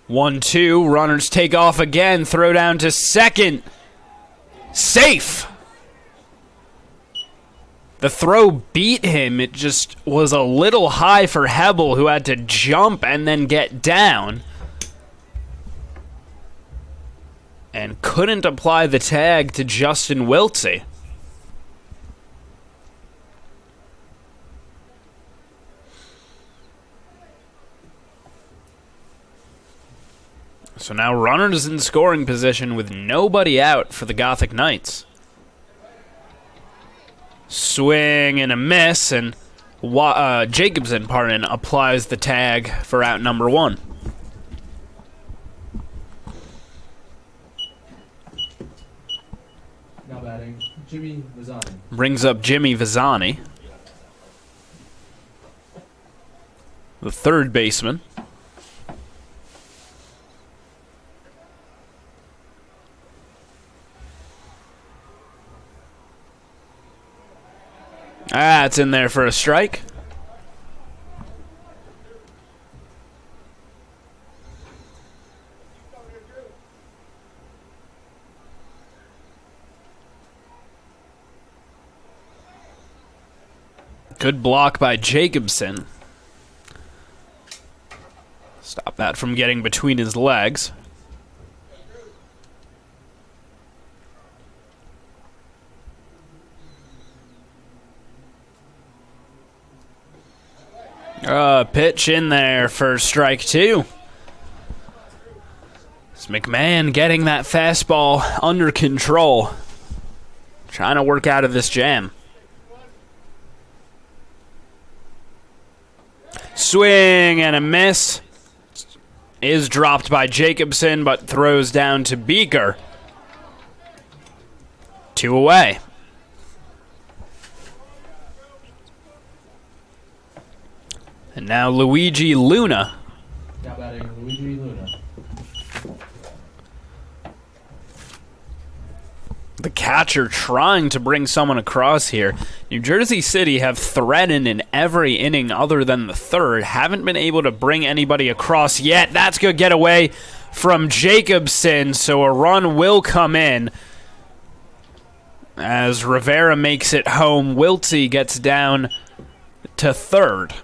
One, two, runners take off again, throw down to second. Safe! The throw beat him. It just was a little high for Hebel, who had to jump and then get down. And couldn't apply the tag to Justin Wiltsey. So now runners in scoring position with nobody out for the Gothic Knights. Swing and a miss, and Jacobson, applies the tag for out number 1. Now batting, Jimmy Vizzani. Brings up Jimmy Vizzani, the third baseman. It's in there for a strike. Good block by Jacobson. Stop that from getting between his legs. Pitch in there for strike 2. It's McMahon getting that fastball under control. Trying to work out of this jam. Swing and a miss. Is dropped by Jacobson, but throws down to Beaker. 2 away. And now Luigi Luna. Now batting Luigi Luna. The catcher trying to bring someone across here. New Jersey City have threatened in every inning other than the third. Haven't been able to bring anybody across yet. That's good get away from Jacobson, so a run will come in. As Rivera makes it home, Wiltsey gets down to third.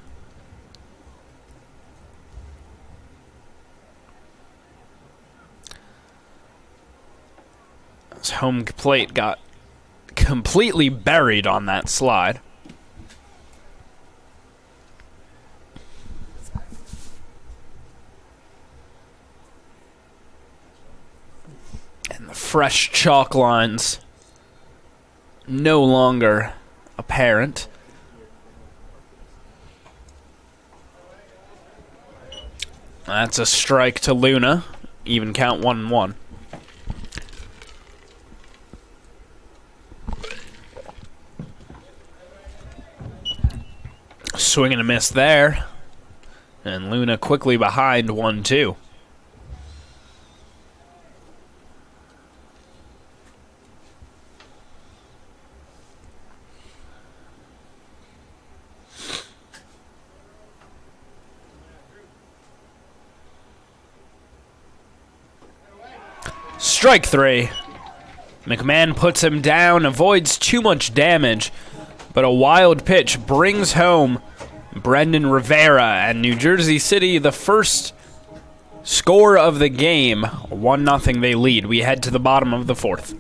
His home plate got completely buried on that slide. And the fresh chalk lines no longer apparent. That's a strike to Luna. Even count 1-1. Swing and a miss there. And Luna quickly behind 1-2. Strike 3. McMahon puts him down, avoids too much damage, but a wild pitch brings home Brendan Rivera, and New Jersey City, the first score of the game, 1-0 they lead. We head to the bottom of the fourth.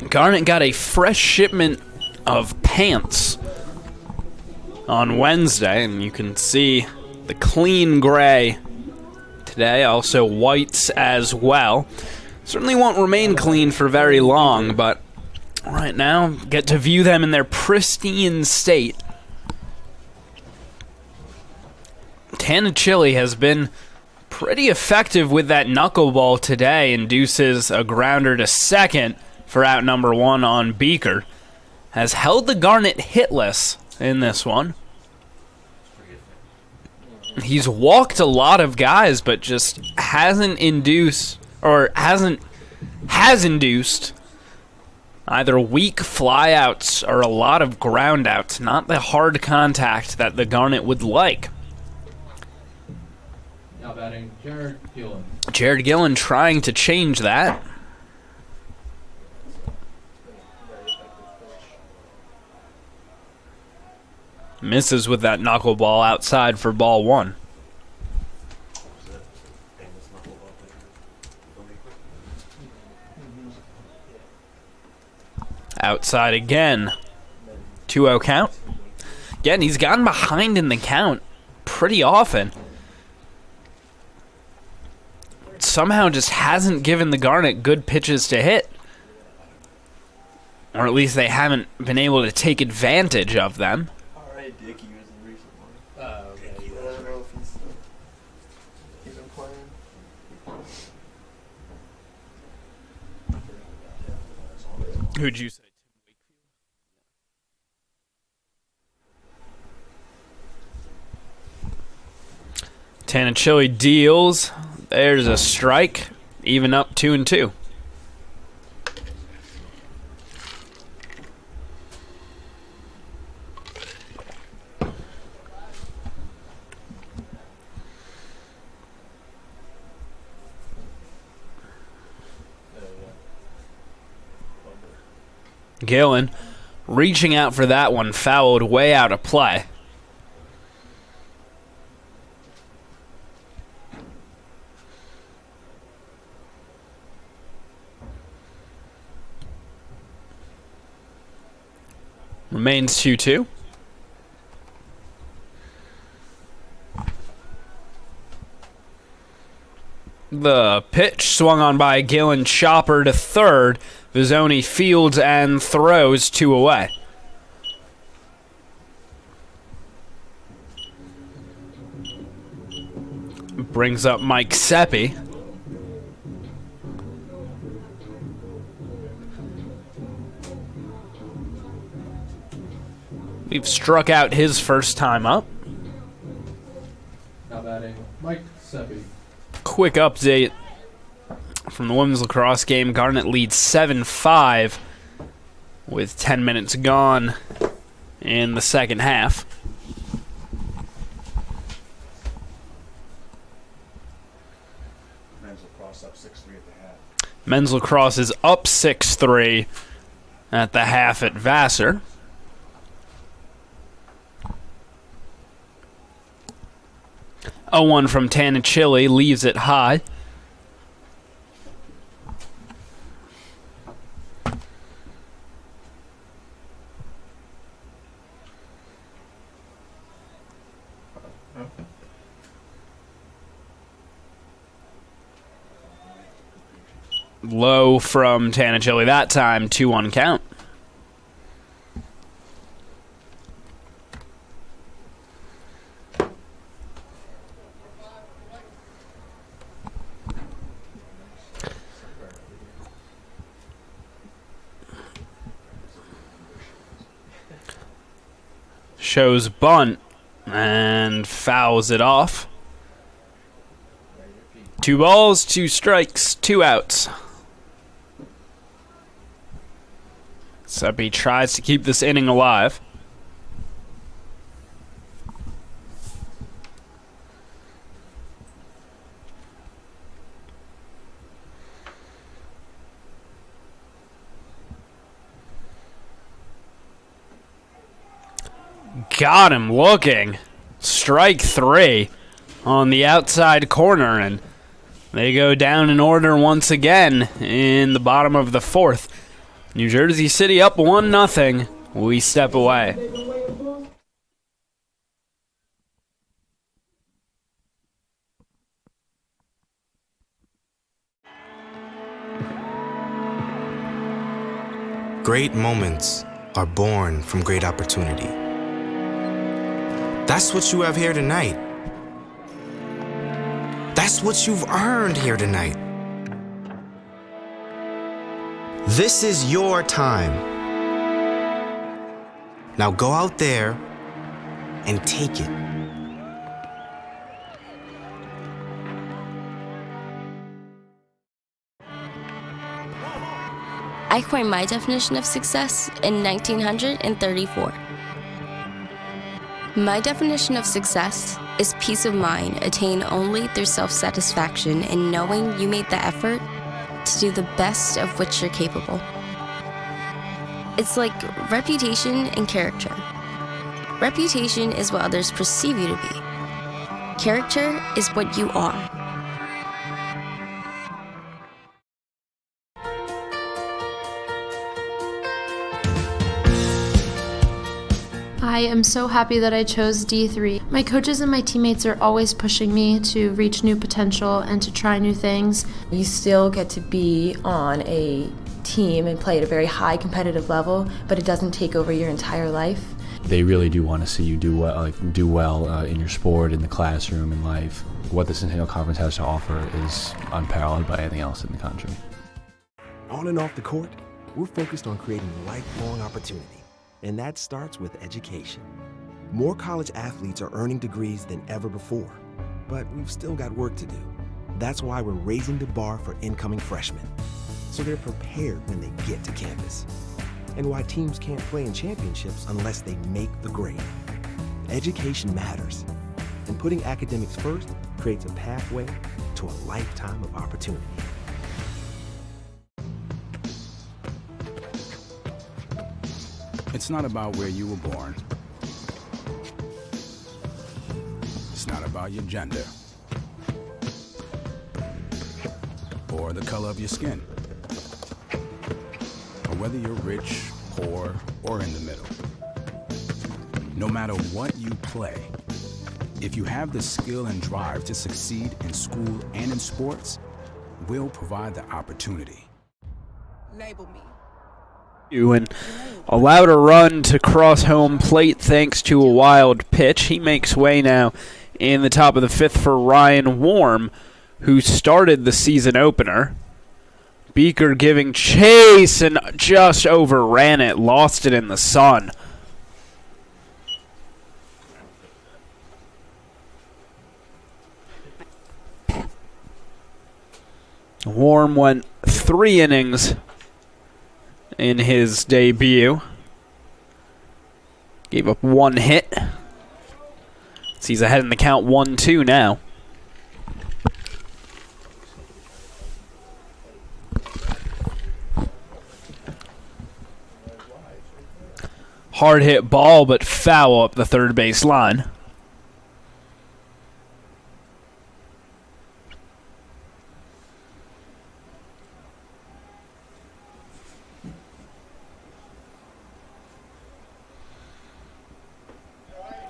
Garnet got a fresh shipment of pants on Wednesday, and you can see the clean gray today. Also whites as well. Certainly won't remain clean for very long, but right now get to view them in their pristine state. Chili has been pretty effective with that knuckleball today. Induces a grounder to second for out number 1 on Beaker. Has held the Garnet hitless in this one. He's walked a lot of guys, but just hasn't induced, or has induced either weak flyouts or a lot of groundouts. Not the hard contact that the Garnet would like. Now batting, Jared Gillen. Jared Gillen trying to change that. Misses with that knuckleball outside for ball 1. Outside again. 2-0 count. Again, he's gotten behind in the count pretty often. Somehow just hasn't given the Garnet good pitches to hit. Or at least they haven't been able to take advantage of them. Dickey was the recent one. Oh, okay. I don't know if he's been playing. Who'd you say? Chili deals. There's a strike. Even up 2-2. Gillen reaching out for that one, fouled way out of play. Remains 2-2. The pitch swung on by Gillen, chopper to third. Vizzoni fields and throws 2 away. Brings up Mike Seppi. We've struck out his first time up. Now batting, Mike Seppi. Quick update from the women's lacrosse game. Garnet leads 7-5 with 10 minutes gone in the second half. Men's lacrosse up 6-3 at the half. Men's lacrosse is up 6-3 at the half at Vassar. A 1 from Chili leaves it high. Low from Chili that time, 2-1 count. Shows bunt and fouls it off. 2 balls, 2 strikes, 2 outs. Seppi tries to keep this inning alive. Got him looking. Strike 3 on the outside corner, and they go down in order once again in the bottom of the 4th. New Jersey City up 1-0. We step away. Great moments are born from great opportunity. That's what you have here tonight. That's what you've earned here tonight. This is your time. Now go out there and take it. I coined my definition of success in 1934. My definition of success is peace of mind attained only through self-satisfaction and knowing you made the effort to do the best of which you're capable. It's like reputation and character. Reputation is what others perceive you to be. Character is what you are. I am so happy that I chose D3. My coaches and my teammates are always pushing me to reach new potential and to try new things. You still get to be on a team and play at a very high competitive level, but it doesn't take over your entire life. They really do want to see you do well in your sport, in the classroom, in life. What the Centennial Conference has to offer is unparalleled by anything else in the country. On and off the court, we're focused on creating lifelong opportunity. And that starts with education. More college athletes are earning degrees than ever before, but we've still got work to do. That's why we're raising the bar for incoming freshmen, so they're prepared when they get to campus. And why teams can't play in championships unless they make the grade. Education matters, and putting academics first creates a pathway to a lifetime of opportunity. It's not about where you were born. It's not about your gender or the color of your skin, or whether you're rich, poor, or in the middle. No matter what you play, if you have the skill and drive to succeed in school and in sports, we'll provide the opportunity. Label me. And allowed a run to cross home plate thanks to a wild pitch. He makes way now in the top of the fifth for Ryan Warm, who started the season opener. Beaker giving chase and just overran it, lost it in the sun. Warm went 3 innings in his debut. Gave up 1 hit. So he's ahead in the count 1-2 now. Hard hit ball, but foul up the third base line.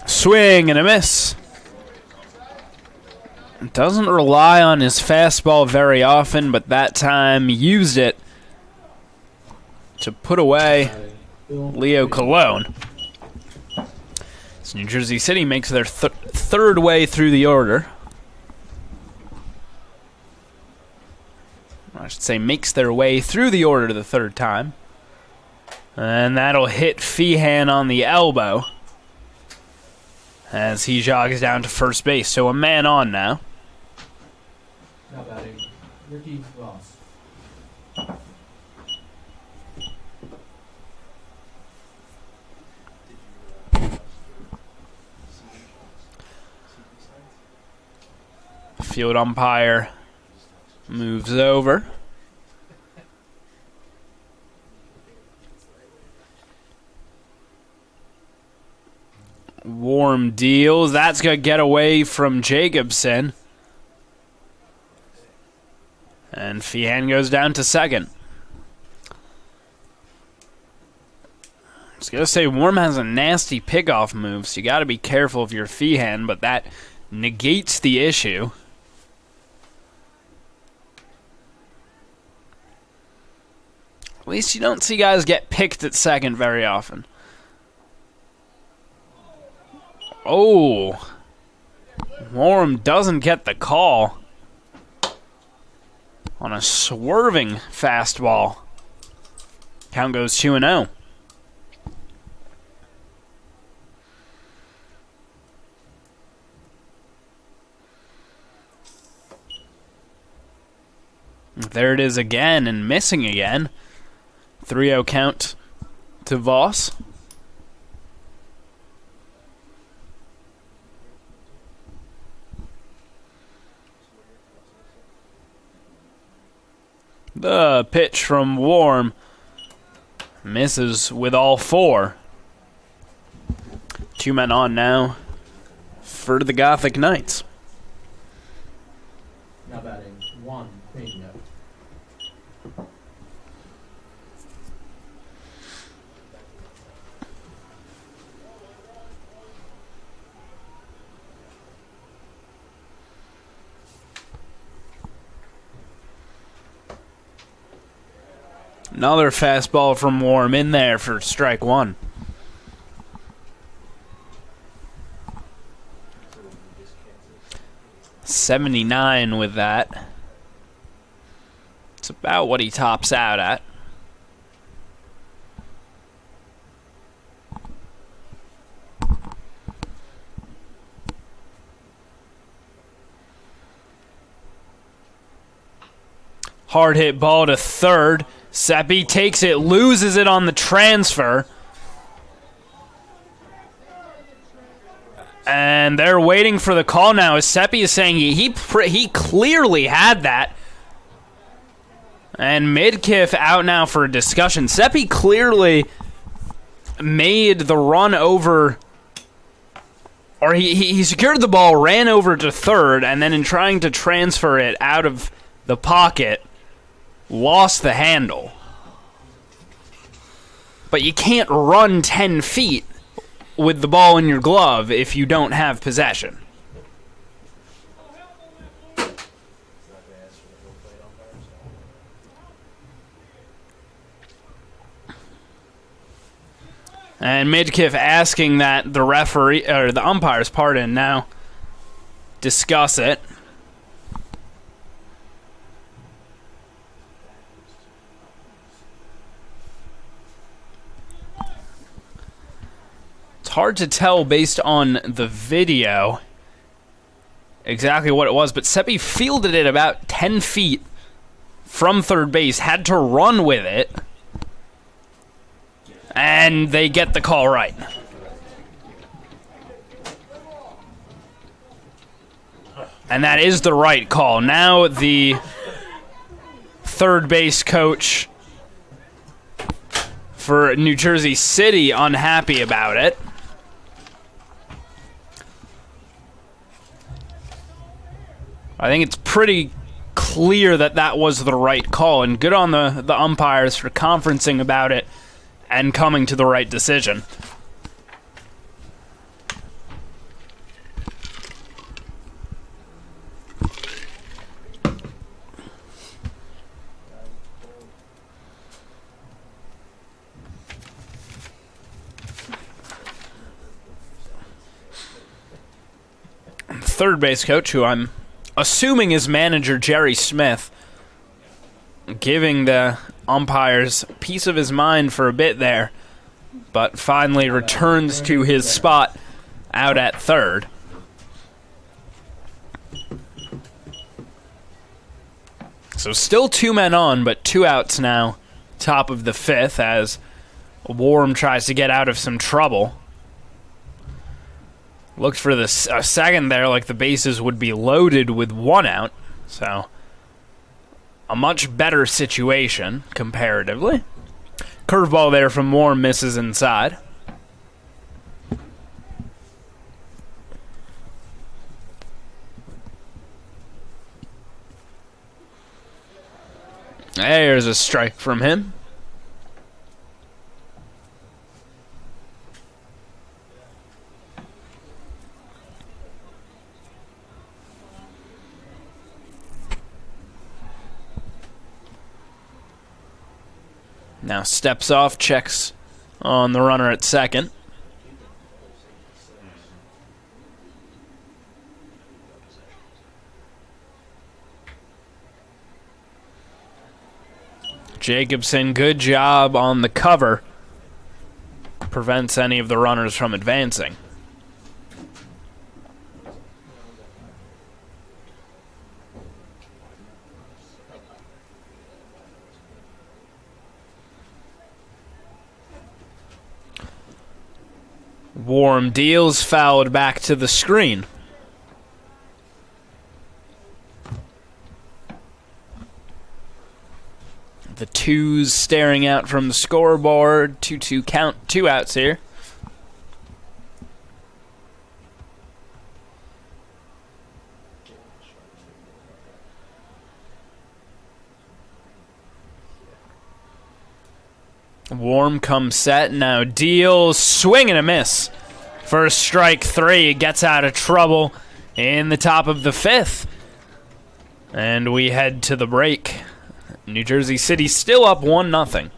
Swing and a miss. Doesn't rely on his fastball very often, but that time used it to put away Leo Colon. So New Jersey City makes their third way through the order. I should say makes their way through the order the third time. And that'll hit Feehan on the elbow as he jogs down to first base. So a man on now. Now batting, Ricky Ross. Field umpire moves over. Warm deals. That's going to get away from Jacobson. And Feehan goes down to second. I was going to say, Warm has a nasty pickoff move, so you got to be careful if you're Feehan, but that negates the issue. At least you don't see guys get picked at second very often. Oh. Warm doesn't get the call on a swerving fastball. Count goes 2-0. There it is again, and missing again. 3-0 count to Voss. The pitch from Warm misses with all four. 2 men on now for the Gothic Knights. Now batting, Juan Peña. Another fastball from Warm in there for strike one. .79 with that. It's about what he tops out at. Hard hit ball to third. Seppi takes it, loses it on the transfer. And they're waiting for the call now, as Seppi is saying he clearly had that. And Midkiff out now for a discussion. Seppi clearly made the run over, or he secured the ball, ran over to third, and then in trying to transfer it out of the pocket, lost the handle. But you can't run 10 feet with the ball in your glove if you don't have possession. And Midkiff asking that the referee, or the umpires, pardon, now discuss it. It's hard to tell based on the video exactly what it was, but Seppi fielded it about 10 feet from third base, had to run with it, and they get the call right. And that is the right call. Now the third base coach for New Jersey City unhappy about it. I think it's pretty clear that that was the right call, and good on the umpires for conferencing about it and coming to the right decision. Third base coach, who I'm assuming is manager Jerry Smith, giving the umpires a piece of his mind for a bit there, but finally returns to his spot out at third. So still 2 men on, but 2 outs now, top of the fifth, as Warm tries to get out of some trouble. Looked for a second there like the bases would be loaded with 1 out, so a much better situation comparatively. Curveball there from Warm, misses inside. There's a strike from him. Now steps off, checks on the runner at second. Jacobson, good job on the cover. Prevents any of the runners from advancing. Warm deals, fouled back to the screen. The twos staring out from the scoreboard. 2-2 count, 2 outs here. Warm comes set, now deals, swing and a miss. First strike 3, gets out of trouble in the top of the 5th. And we head to the break. New Jersey City still up 1-0.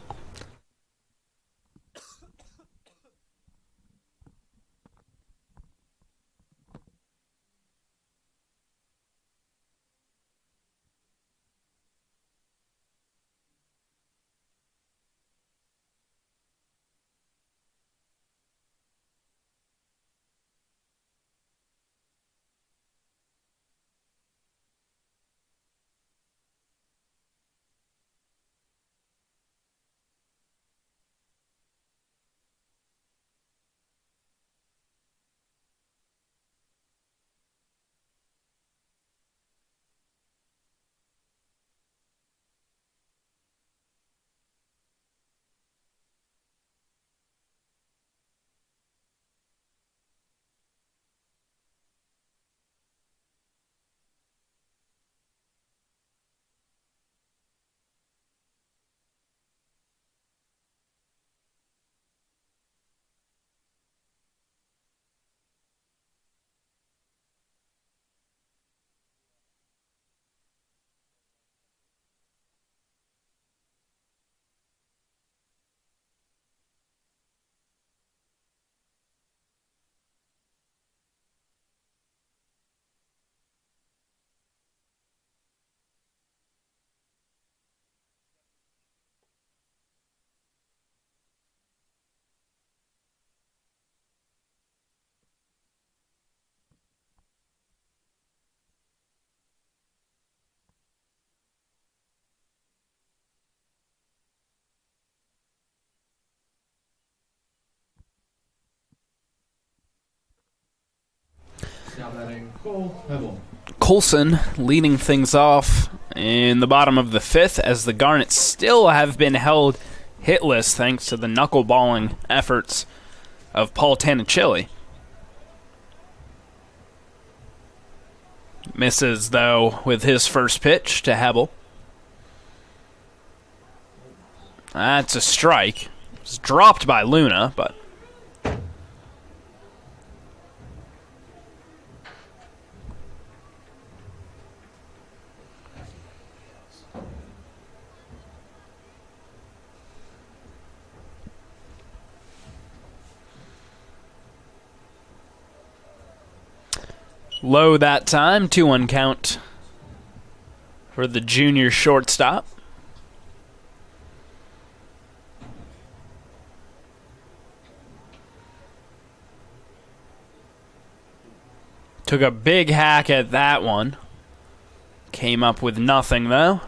Now batting Cole Pebble. Colson leading things off in the bottom of the 5th as the Garnets still have been held hitless thanks to the knuckleballing efforts of Paul Tanichilli. Misses, though, with his first pitch to Hebel. That's a strike. It's dropped by Luna, but... low that time, 2-1 count for the junior shortstop. Took a big hack at that one. Came up with nothing, though.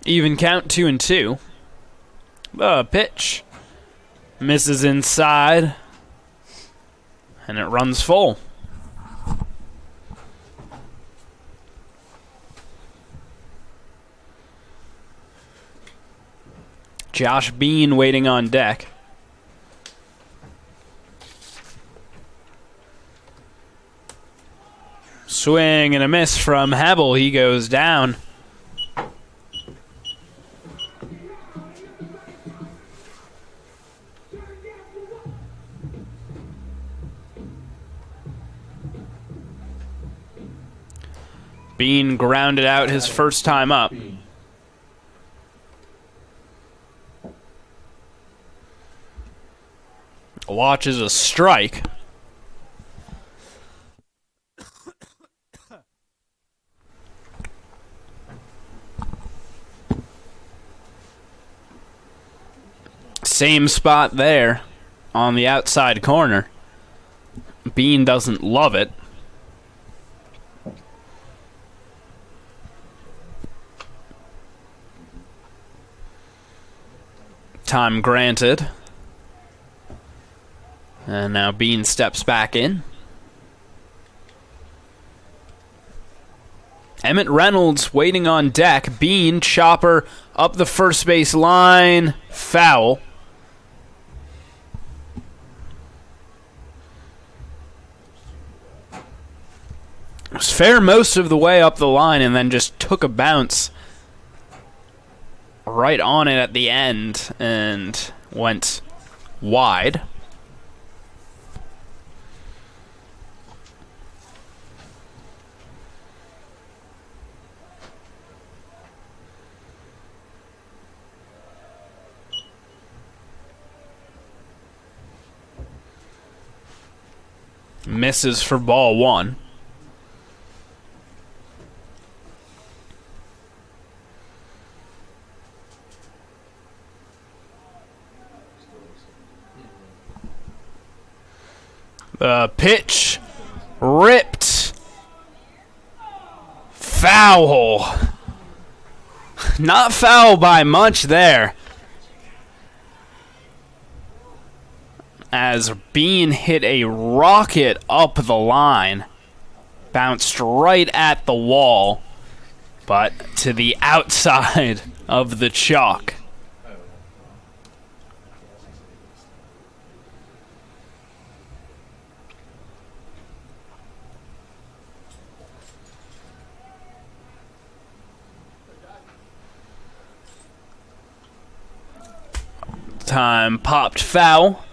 Even count, 2-2. Pitch. Misses inside. And it runs full. Josh Bean waiting on deck. Swing and a miss from Hebel. He goes down. Bean grounded out his first time up. Watches a strike. Same spot there on the outside corner. Bean doesn't love it. Time granted. And now Bean steps back in. Emmett Reynolds waiting on deck. Bean, chopper up the first base line. Foul. It was fair most of the way up the line and then just took a bounce right on it at the end and went wide. Misses for ball one. The pitch ripped. Foul. Not foul by much there. As Bean hit a rocket up the line. Bounced right at the wall, but to the outside of the chalk. Time popped foul.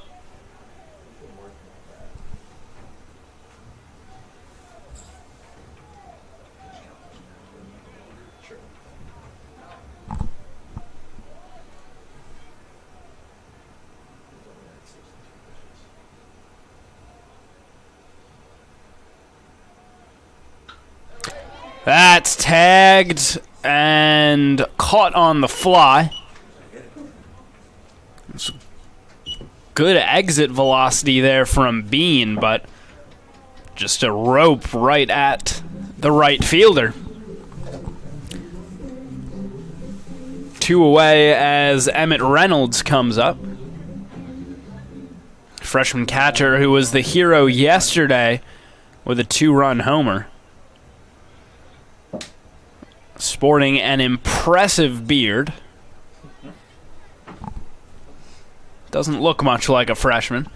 That's tagged and caught on the fly. Good exit velocity there from Bean, but just a rope right at the right fielder. 2 away as Emmett Reynolds comes up. Freshman catcher who was the hero yesterday with a 2-run homer. Sporting an impressive beard. Doesn't look much like a freshman.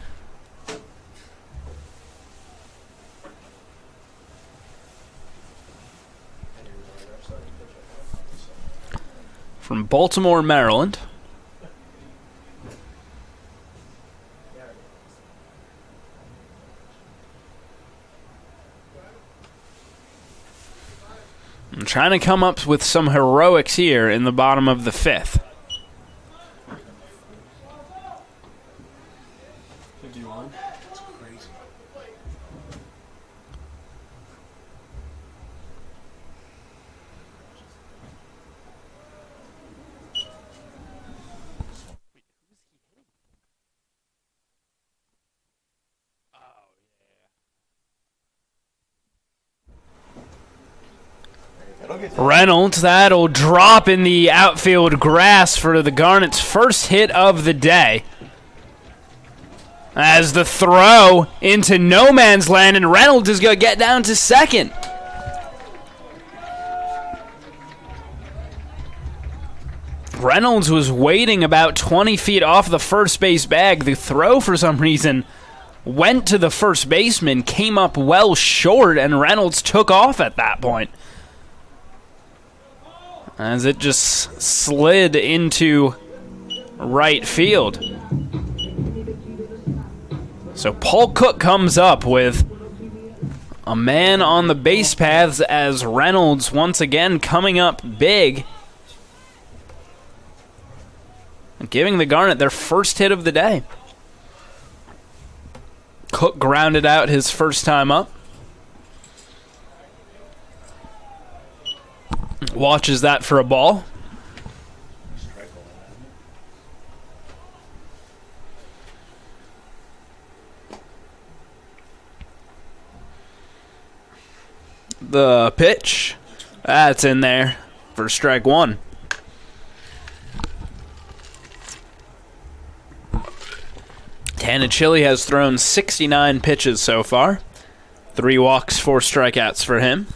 From Baltimore, Maryland. I'm trying to come up with some heroics here in the bottom of the 5th. Reynolds, that'll drop in the outfield grass for the Garnet's first hit of the day. As the throw into no man's land, and Reynolds is going to get down to second. Reynolds was waiting about 20 feet off the first base bag. The throw, for some reason, went to the first baseman, came up well short, and Reynolds took off at that point. As it just slid into right field. So Paul Cook comes up with a man on the base paths as Reynolds once again coming up big. Giving the Garnet their first hit of the day. Cook grounded out his first time up. Watches that for a ball. The pitch. That's in there for strike one. Tanichili has thrown 69 pitches so far. 3 walks, 4 strikeouts for him.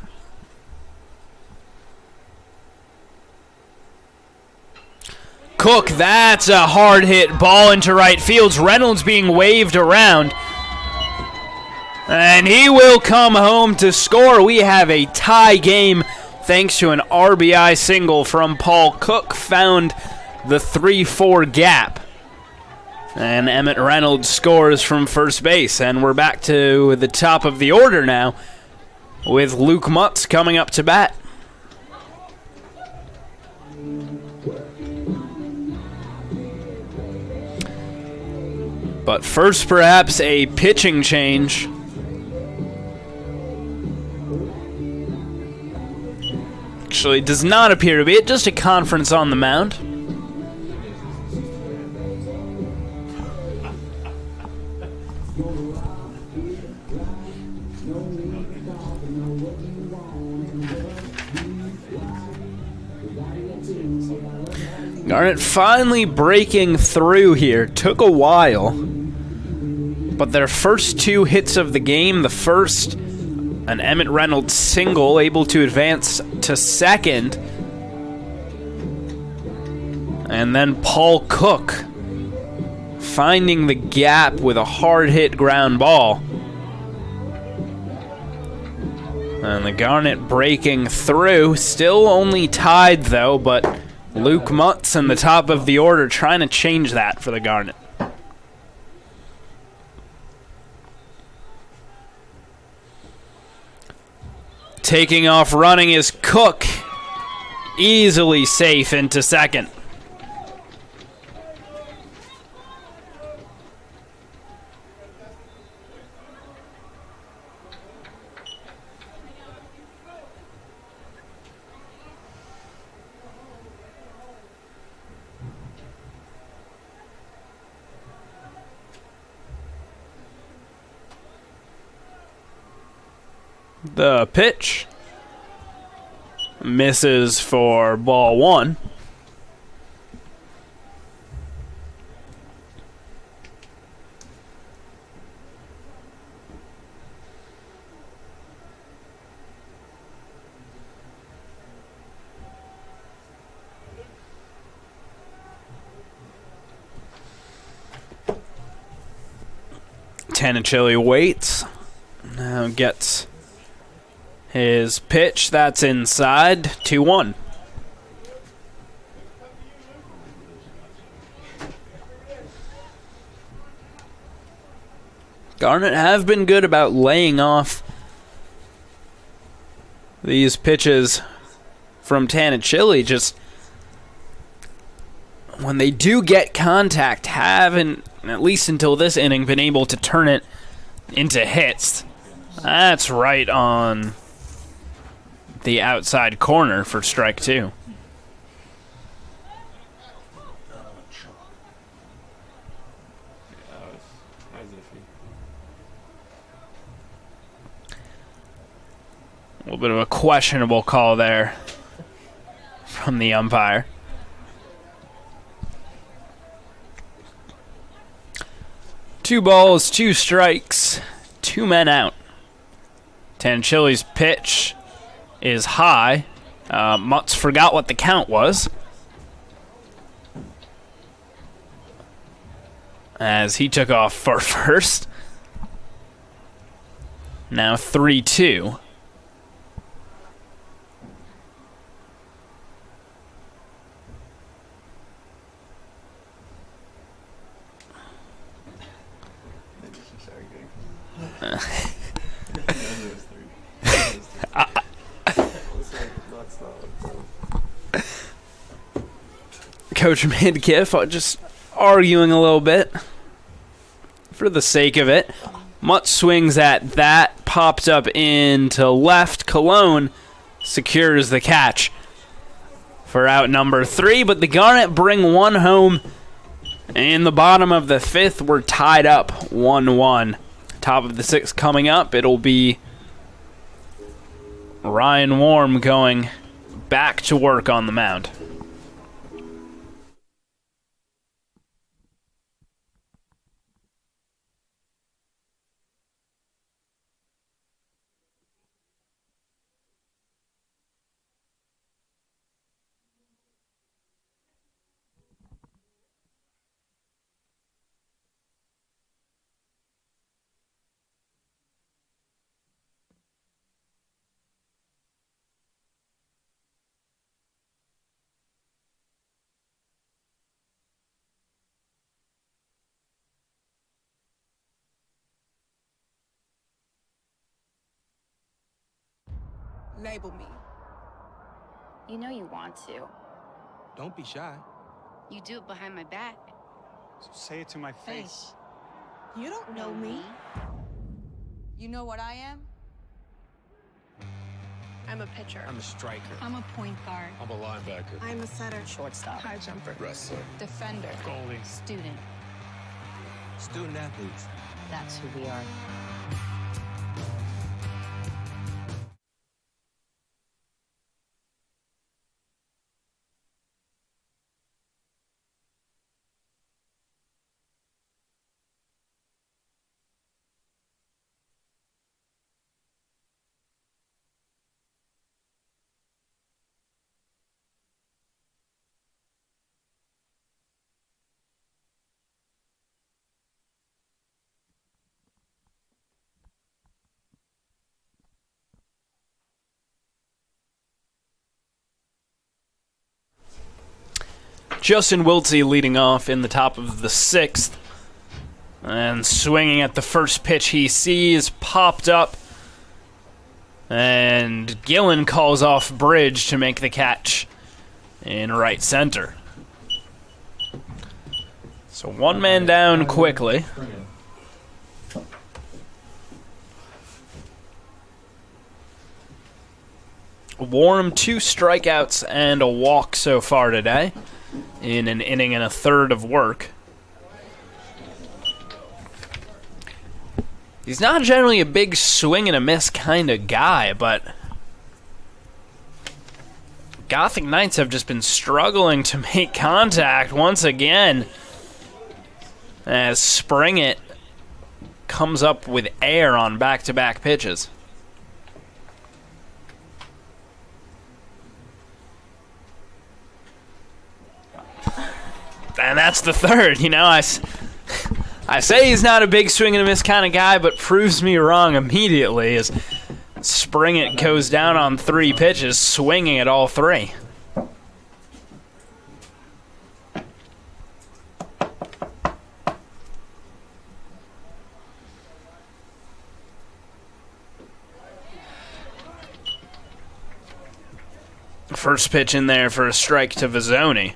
Cook, that's a hard hit ball into right field. Reynolds being waved around. And he will come home to score. We have a tie game thanks to an RBI single from Paul Cook. Found the 3-4 gap. And Emmett Reynolds scores from first base. And we're back to the top of the order now with Luke Mutz coming up to bat. But first, perhaps a pitching change. Actually, does not appear to be it. Just a conference on the mound. Garnet finally breaking through here. Took a while. But their first 2 hits of the game, the first, an Emmett Reynolds single, able to advance to second. And then Paul Cook finding the gap with a hard hit ground ball. And the Garnet breaking through. Still only tied though, but Luke Mutz in the top of the order trying to change that for the Garnet. Taking off running is Cook. Easily safe into second. The pitch misses for ball 1. Tanichili waits. Now gets his pitch, that's inside, 2-1. Garnet have been good about laying off these pitches from Tanichili. Just when they do get contact, haven't, at least until this inning, been able to turn it into hits. That's right on the outside corner for strike 2. A little bit of a questionable call there from the umpire. Two balls, 2 strikes, 2 men out. Tanichili's pitch is high. Mutz forgot what the count was, as he took off for first. Now 3-2. Coach Midkiff just arguing a little bit for the sake of it. Mutt swings at that, popped up into left. Cologne secures the catch for out number 3, but the Garnet bring one home. In the bottom of the 5th, we're tied up 1-1. Top of the 6th coming up, it'll be Ryan Warm going back to work on the mound. Label me. You know you want to. Don't be shy. You do it behind my back. So say it to my face. You don't know me. You know what I am? I'm a pitcher. I'm a striker. I'm a point guard. I'm a linebacker. I'm a setter. Shortstop. High jumper. Wrestler. Defender. Goalie. Student. Student athletes. That's who we are. Justin Wiltsey leading off in the top of the 6th. And swinging at the first pitch he sees, popped up. And Gillen calls off Bridge to make the catch in right center. So one man down quickly. Warm 2 strikeouts and a walk so far today in an inning and a third of work. He's not generally a big swing and a miss kind of guy, but Gothic Knights have just been struggling to make contact once again as Springett comes up with air on back-to-back pitches. And that's the third, you know. I say he's not a big swing and a miss kind of guy, but proves me wrong immediately as Springett goes down on 3 pitches, swinging at all 3. First pitch in there for a strike to Vizzoni.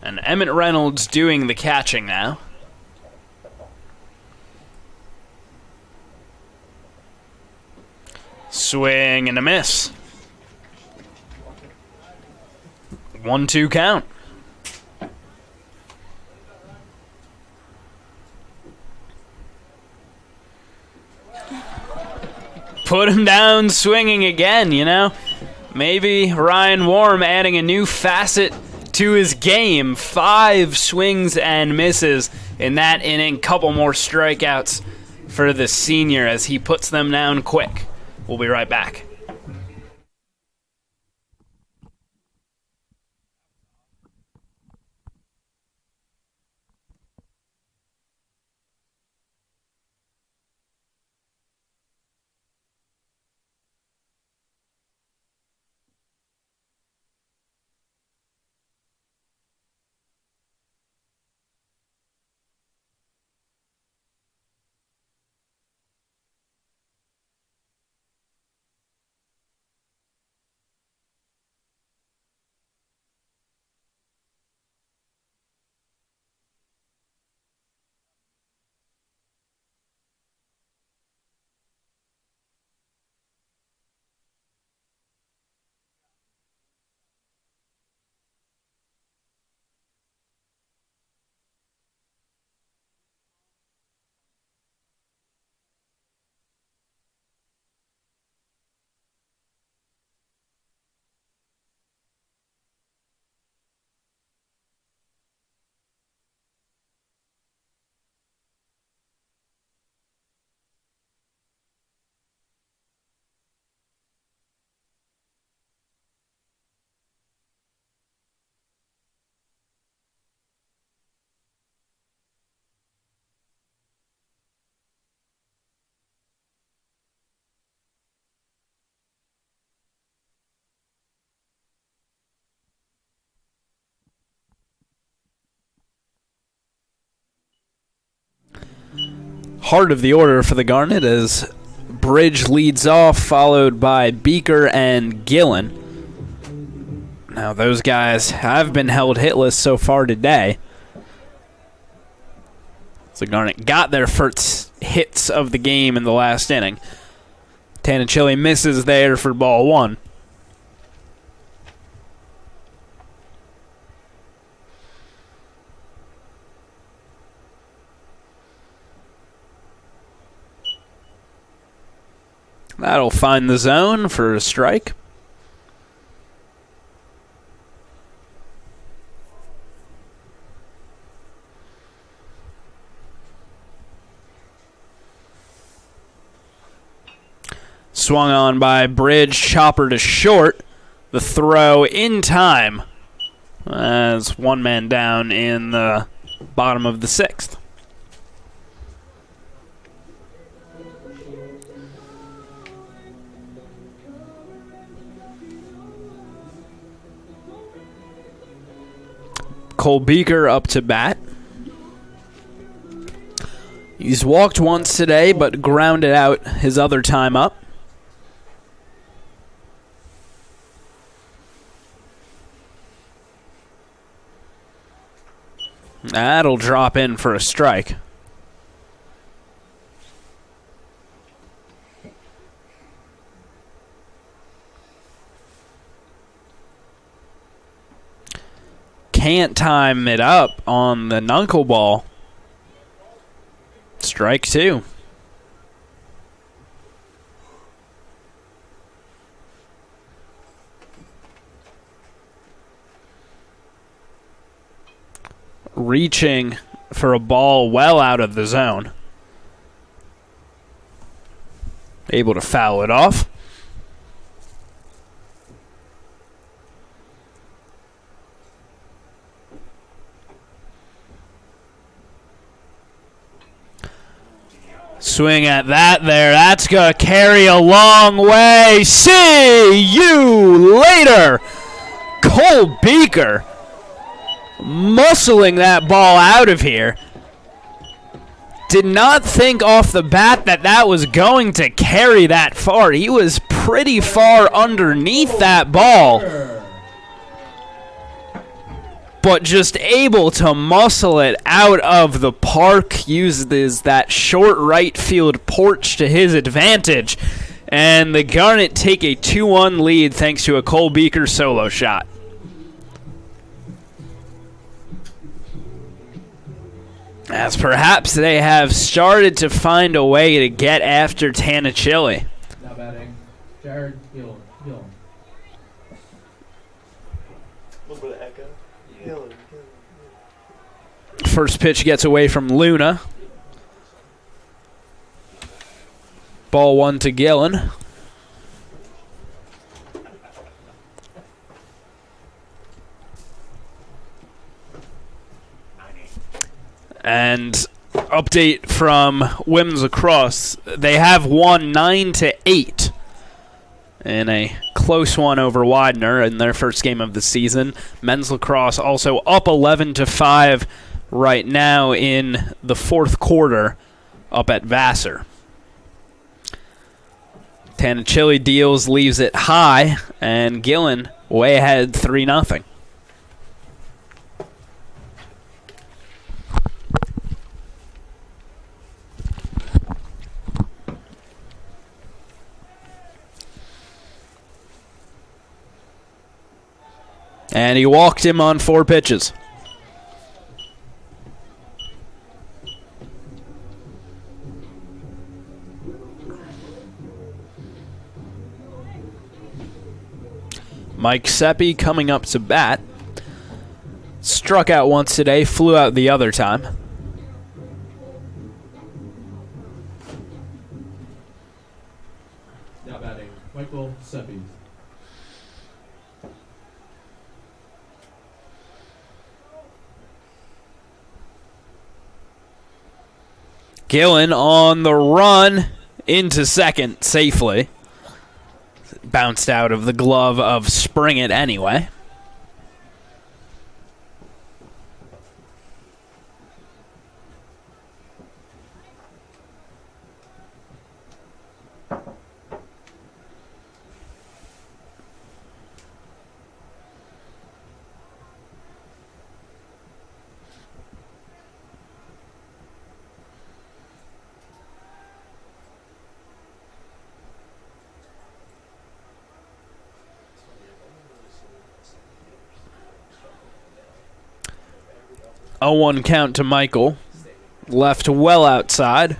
And Emmett Reynolds doing the catching now. Swing and a miss. 1-2 count. Put him down swinging again, you know. Maybe Ryan Warm adding a new facet to his game. 5 swings and misses in that inning. Couple more strikeouts for the senior as he puts them down quick. We'll be right back. heart of the order for the Garnet as Bridge leads off, followed by Beaker and Gillen. Now, those guys have been held hitless so far today. So Garnet got their first hits of the game in the last inning. Tanachili misses there for ball one. That'll find the zone for a strike. Swung on by Bridge, chopper to short. The throw in time as one man down in the bottom of the sixth. Cole Beaker up to bat. He's walked once today, but grounded out his other time up. That'll drop in for a strike. Can't time it up on the knuckleball. Strike two. Reaching for a ball well out of the zone. Able to foul it off. Swing at that there. That's going to carry a long way. See you later. Cole Beaker muscling that ball out of here. Did not think off the bat that that was going to carry that far. He was pretty far underneath that ball, but just able to muscle it out of the park, uses that short right field porch to his advantage, and the Garnet take a 2-1 lead thanks to a Cole Beaker solo shot. As perhaps they have started to find a way to get after Tanachili. Now batting, Jared Gillen. A little bit of echo. Gillen. First pitch gets away from Luna. Ball one to Gillen. And update from women's lacrosse. They have won 9-8 in a close one over Widener in their first game of the season. Men's lacrosse also up 11-5 right now in the fourth quarter up at Vassar. Tanachili deals, leaves it high, and Gillen way ahead 3-0. And he walked him on 4 pitches. Mike Seppi coming up to bat. Struck out once today, flew out the other time. Now batting, Michael Seppi. Gillen on the run into second safely. Bounced out of the glove of Springett anyway. 0-1 count to Michael. Left well outside.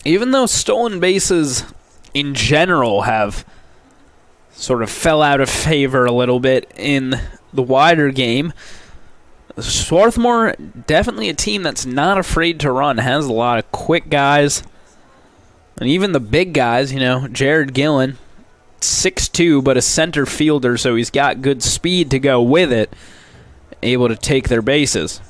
Even though stolen bases in general have sort of fell out of favor a little bit in the wider game, Swarthmore, definitely a team that's not afraid to run, has a lot of quick guys. And even the big guys, Jared Gillen, 6'2", but a center fielder, so he's got good speed to go with it, able to take their bases.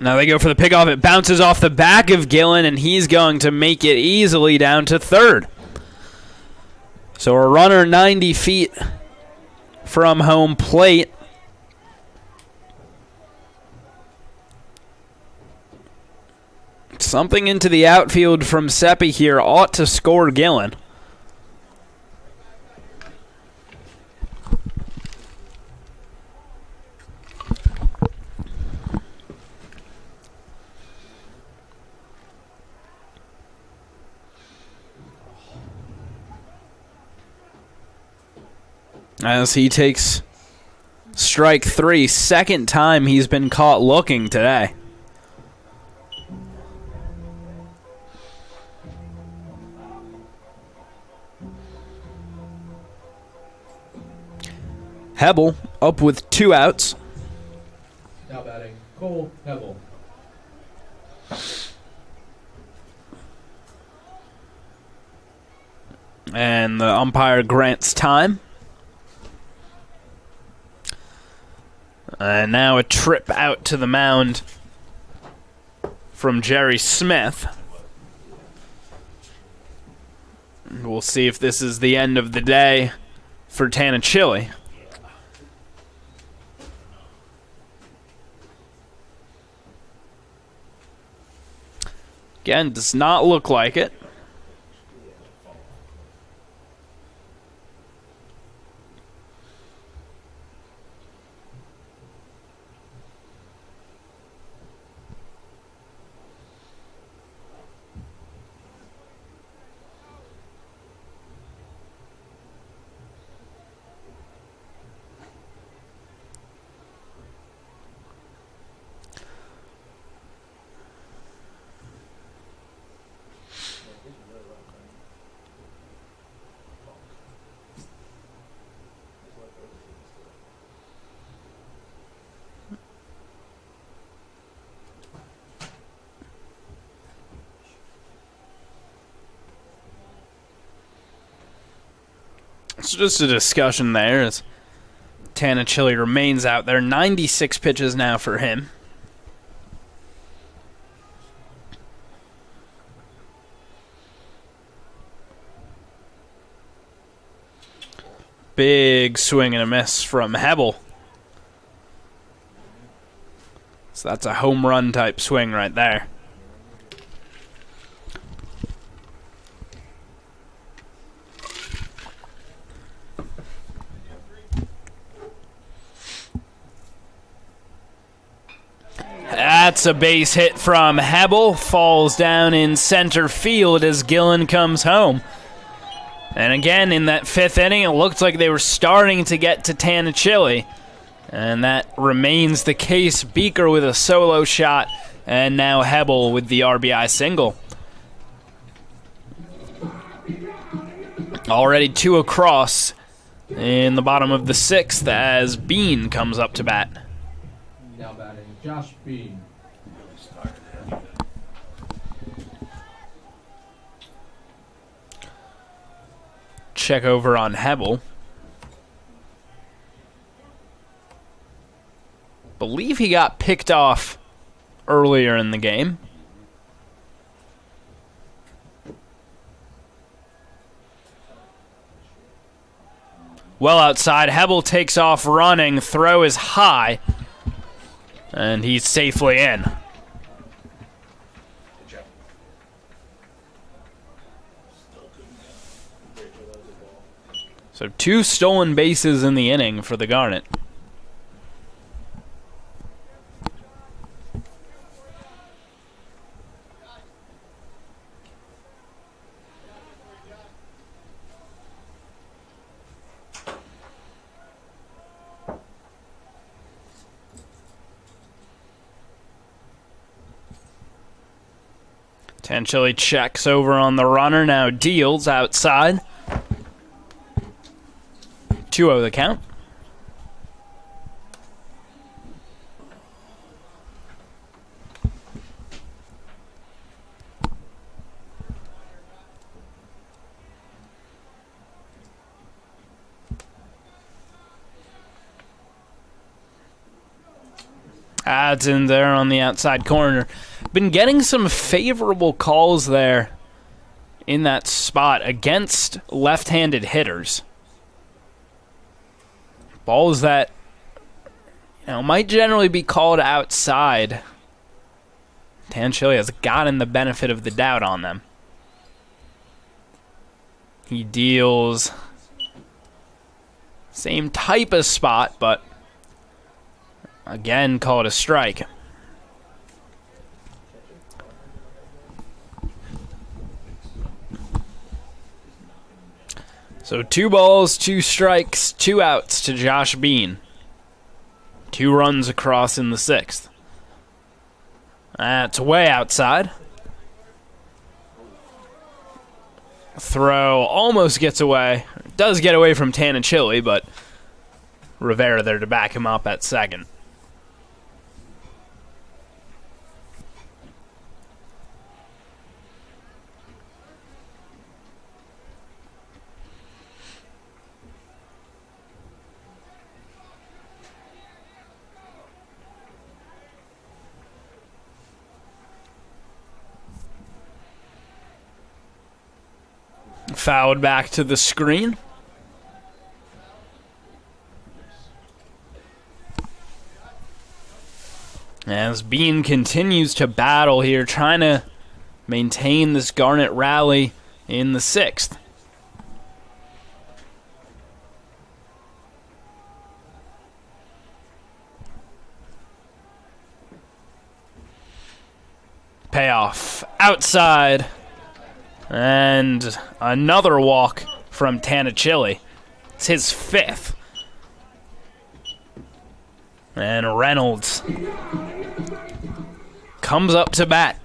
Now they go for the pickoff. It bounces off the back of Gillen, and he's going to make it easily down to third. So a runner 90 feet from home plate. Something into the outfield from Seppi here ought to score Gillen. As he takes strike 3, second time he's been caught looking today. Hebel up with 2 outs. Now batting, Cole Hebel. And the umpire grants time. And now a trip out to the mound from Jerry Smith. We'll see if this is the end of the day for Tanachili. Again, does not look like it. So just a discussion there as Tanachili remains out there. 96 pitches now for him. Big swing and a miss from Hebel. So that's a home run type swing right there. That's a base hit from Hebel. Falls down in center field as Gillen comes home. And again, in that 5th inning, it looked like they were starting to get to Tanachili. And that remains the case. Beaker with a solo shot, and now Hebel with the RBI single. Already 2 across in the bottom of the 6th as Bean comes up to bat. Now batting, Josh Bean. Check over on Hebel. Believe he got picked off earlier in the game. Well outside, Hebel takes off running, throw is high, and he's safely in. So 2 stolen bases in the inning for the Garnet. Potentially checks over on the runner, now deals outside. 2-0 the count. Adds in there on the outside corner. Been getting some favorable calls there in that spot against left-handed hitters. Balls that might generally be called outside. Tanchili has gotten the benefit of the doubt on them. He deals same type of spot, but again called a strike. So 2 balls, 2 strikes, 2 outs to Josh Bean. 2 runs across in the 6th. That's way outside. Throw almost gets away. Does get away from Tanachili, but Rivera there to back him up at second. Fouled back to the screen. As Bean continues to battle here, trying to maintain this Garnet rally in the 6th. Payoff outside. And another walk from Tanachili. It's his 5th. And Reynolds comes up to bat.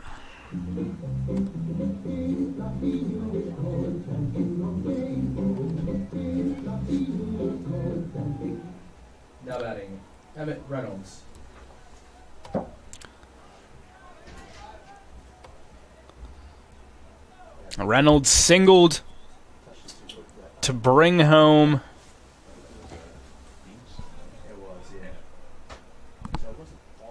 Now batting, Emmett Reynolds. Reynolds singled to bring home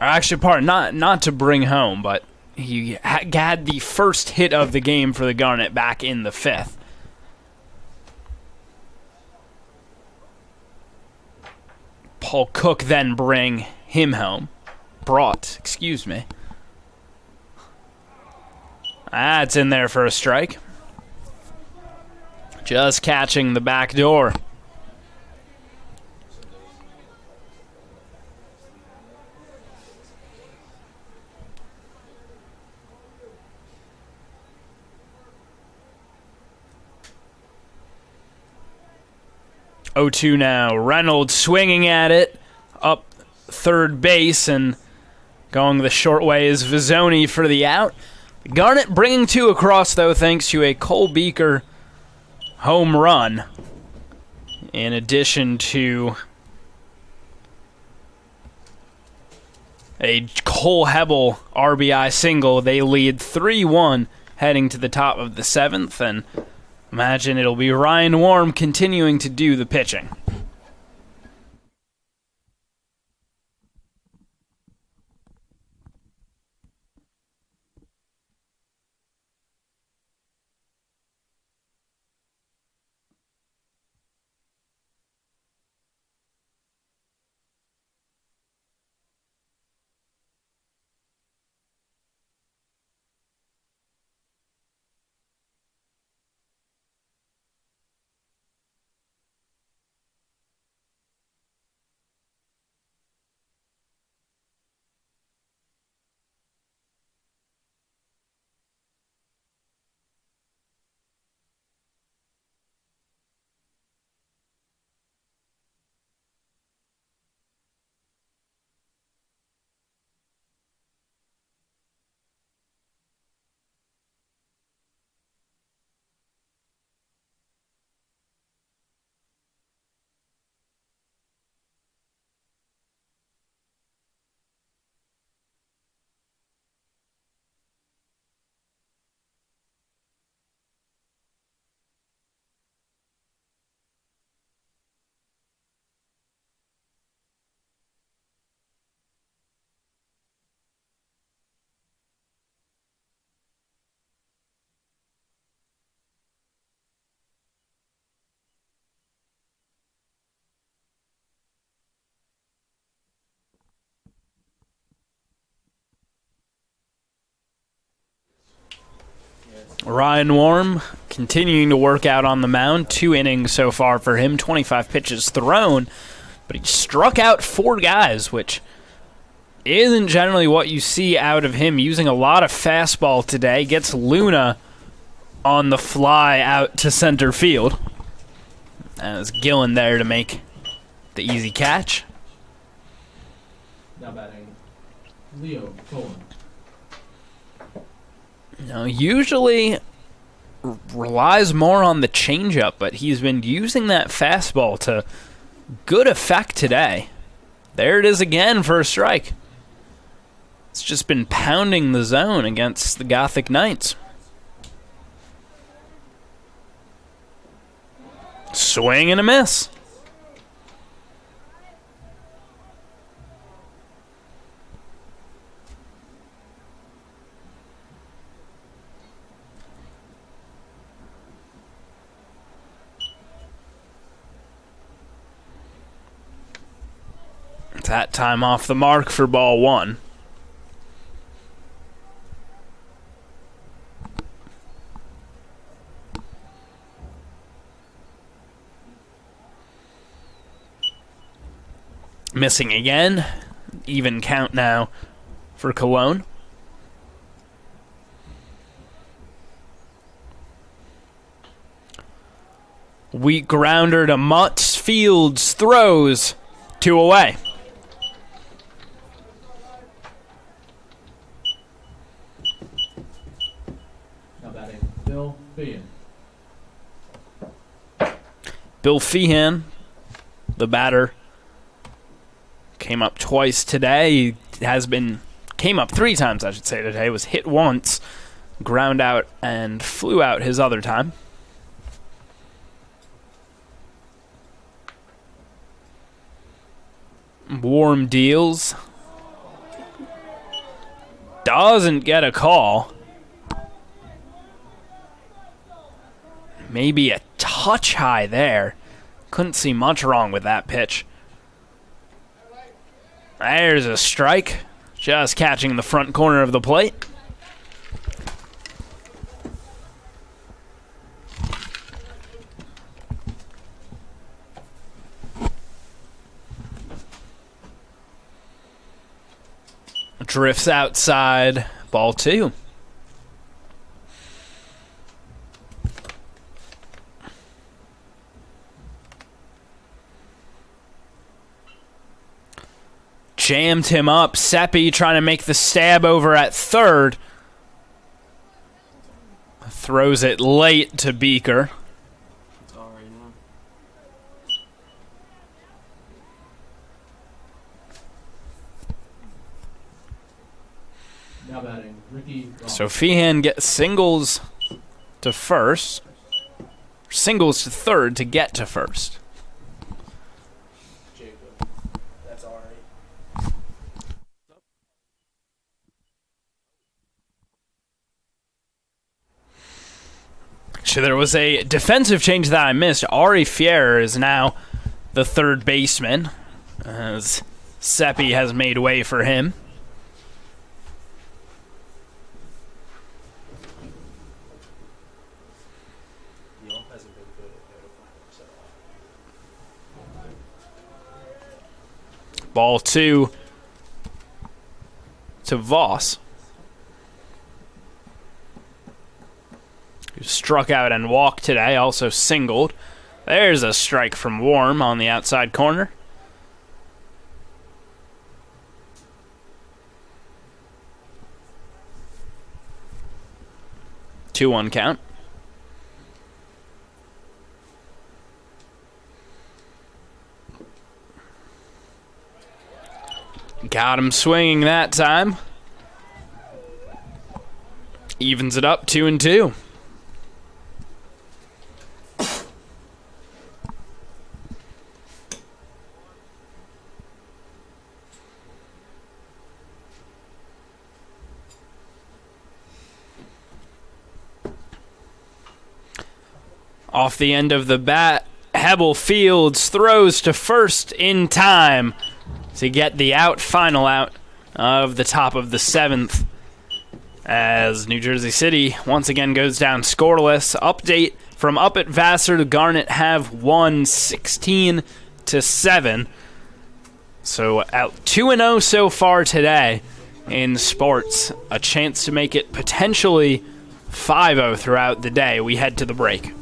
actually, pardon, not to bring home, but he had the first hit of the game for the Garnet back in the 5th. Paul Cook then brought, excuse me. That's in there for a strike. Just catching the back door. Oh, 2 now. Reynolds swinging at it up third base, and going the short way is Vizzoni for the out. Garnet bringing 2 across, though, thanks to a Cole Beaker home run. In addition to a Cole Hebel RBI single, they lead 3-1 heading to the top of the 7th, and imagine it'll be Ryan Warm continuing to do the pitching. Ryan Warm continuing to work out on the mound. 2 innings so far for him, 25 pitches thrown, but he struck out 4 guys, which isn't generally what you see out of him. Using a lot of fastball today. Gets Luna on the fly out to center field. And it's Gillen there to make the easy catch. Now batting, Leo Cohen. Now, usually relies more on the changeup, but he's been using that fastball to good effect today. There it is again for a strike. It's just been pounding the zone against the Gothic Knights. Swing and a miss. That time off the mark for ball 1. Missing again. Even count now for Cologne. Weak grounder to Mutz. Fields throws 2 away. Bill Feehan, the batter, came up twice today. He came up 3 times, I should say, today. Was hit once, ground out, and flew out his other time. Warm deals. Doesn't get a call. Maybe a touch high there. Couldn't see much wrong with that pitch. There's a strike. Just catching the front corner of the plate. Drifts outside. Ball 2. Jammed him up. Seppi trying to make the stab over at third. Throws it late to Beaker. Now batting, Ricky. So Feehan gets singles to first. Singles to third to get to first. So there was a defensive change that I missed. Ari Fier is now the third baseman, as Seppi has made way for him. Ball 2 to Voss, who struck out and walked today, also singled. There's a strike from Warm on the outside corner. Two 1 count. Got him swinging that time. Evens it up 2-2. Off the end of the bat, Hebel Fields throws to first in time to get the out, final out of the top of the 7th. as New Jersey City once again goes down scoreless. Update from up at Vassar, the Garnet have won 16-7. So out 2-0 so far today in sports. A chance to make it potentially 5-0 throughout the day. We head to the break.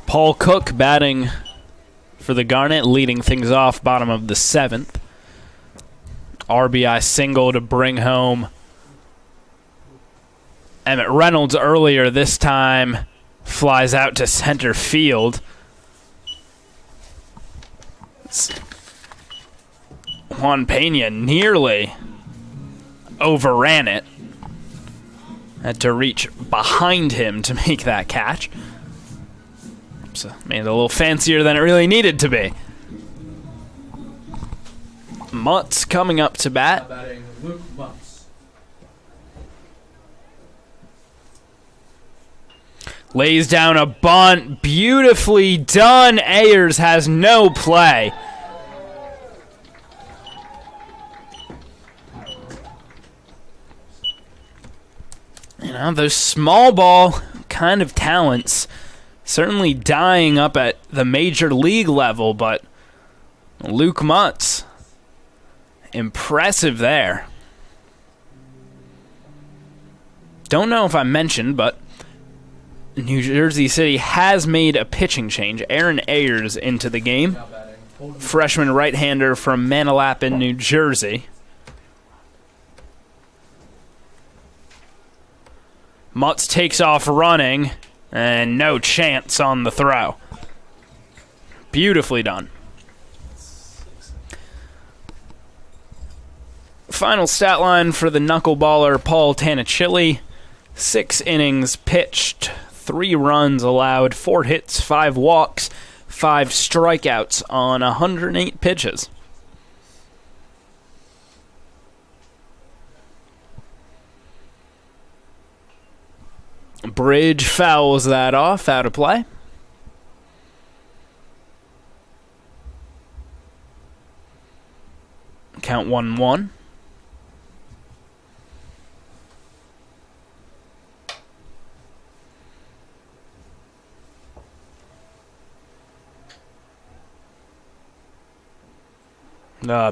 Paul Cook batting for the Garnet, leading things off bottom of the 7th. RBI single to bring home Emmett Reynolds earlier. This time flies out to center field. Juan Pena nearly overran it. Had to reach behind him to make that catch. So made it a little fancier than it really needed to be. Mutz coming up to bat. Batting Luke Mutz. Lays down a bunt. Beautifully done. Ayers has no play. You know, those small ball kind of talents certainly dying up at the major league level, but Luke Mutz, impressive there. Don't know if I mentioned, but New Jersey City has made a pitching change. Aaron Ayers into the game. Freshman right-hander from Manalapan, New Jersey. Mutz takes off running, and no chance on the throw. Beautifully done. Final stat line for the knuckleballer Paul Tanichili. 6 innings pitched, 3 runs allowed, 4 hits, 5 walks, 5 strikeouts on 108 pitches. Bridge fouls that off, out of play. Count 1-1.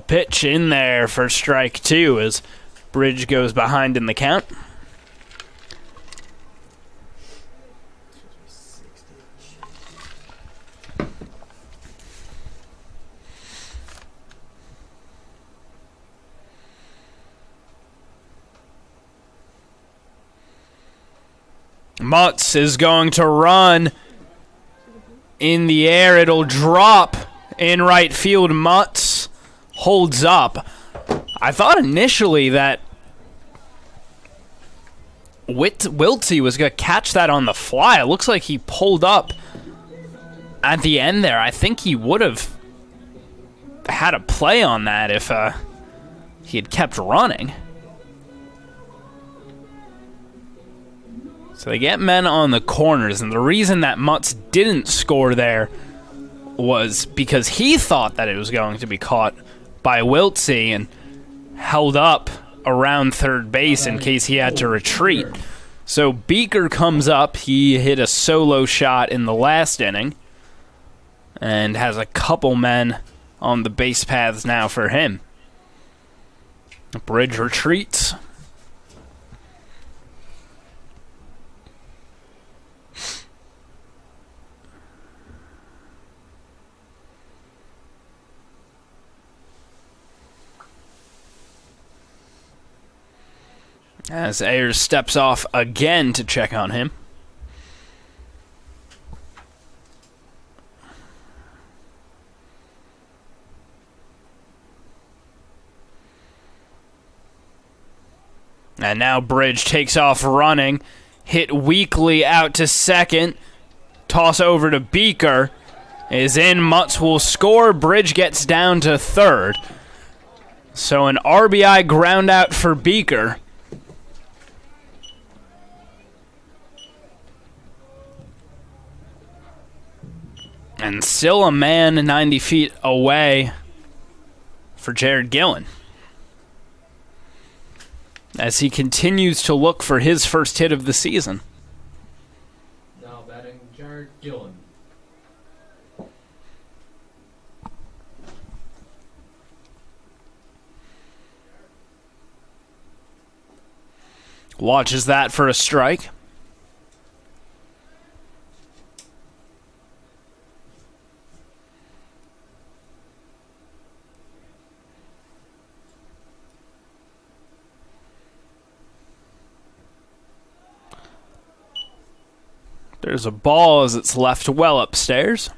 Pitch in there for strike 2 as Bridge goes behind in the count. Mutz is going to run in the air. It'll drop in right field. Mutz holds up. I thought initially that Wiltsey was going to catch that on the fly. It looks like he pulled up at the end there. I think he would have had a play on that if he had kept running. So they get men on the corners, and the reason that Mutz didn't score there was because he thought that it was going to be caught by Wiltsey and held up around third base in case he had to retreat. So Beaker comes up. He hit a solo shot in the last inning and has a couple men on the base paths now for him. Bridge retreats. As Ayers steps off again to check on him. And now Bridge takes off running. Hit weakly out to second. Toss over to Beaker. Is in. Mutz will score. Bridge gets down to third. So an RBI ground out for Beaker. And still a man 90 feet away for Jared Gillen, as he continues to look for his first hit of the season. Now batting Jared Gillen. Watches that for a strike. There's a ball as it's left well upstairs.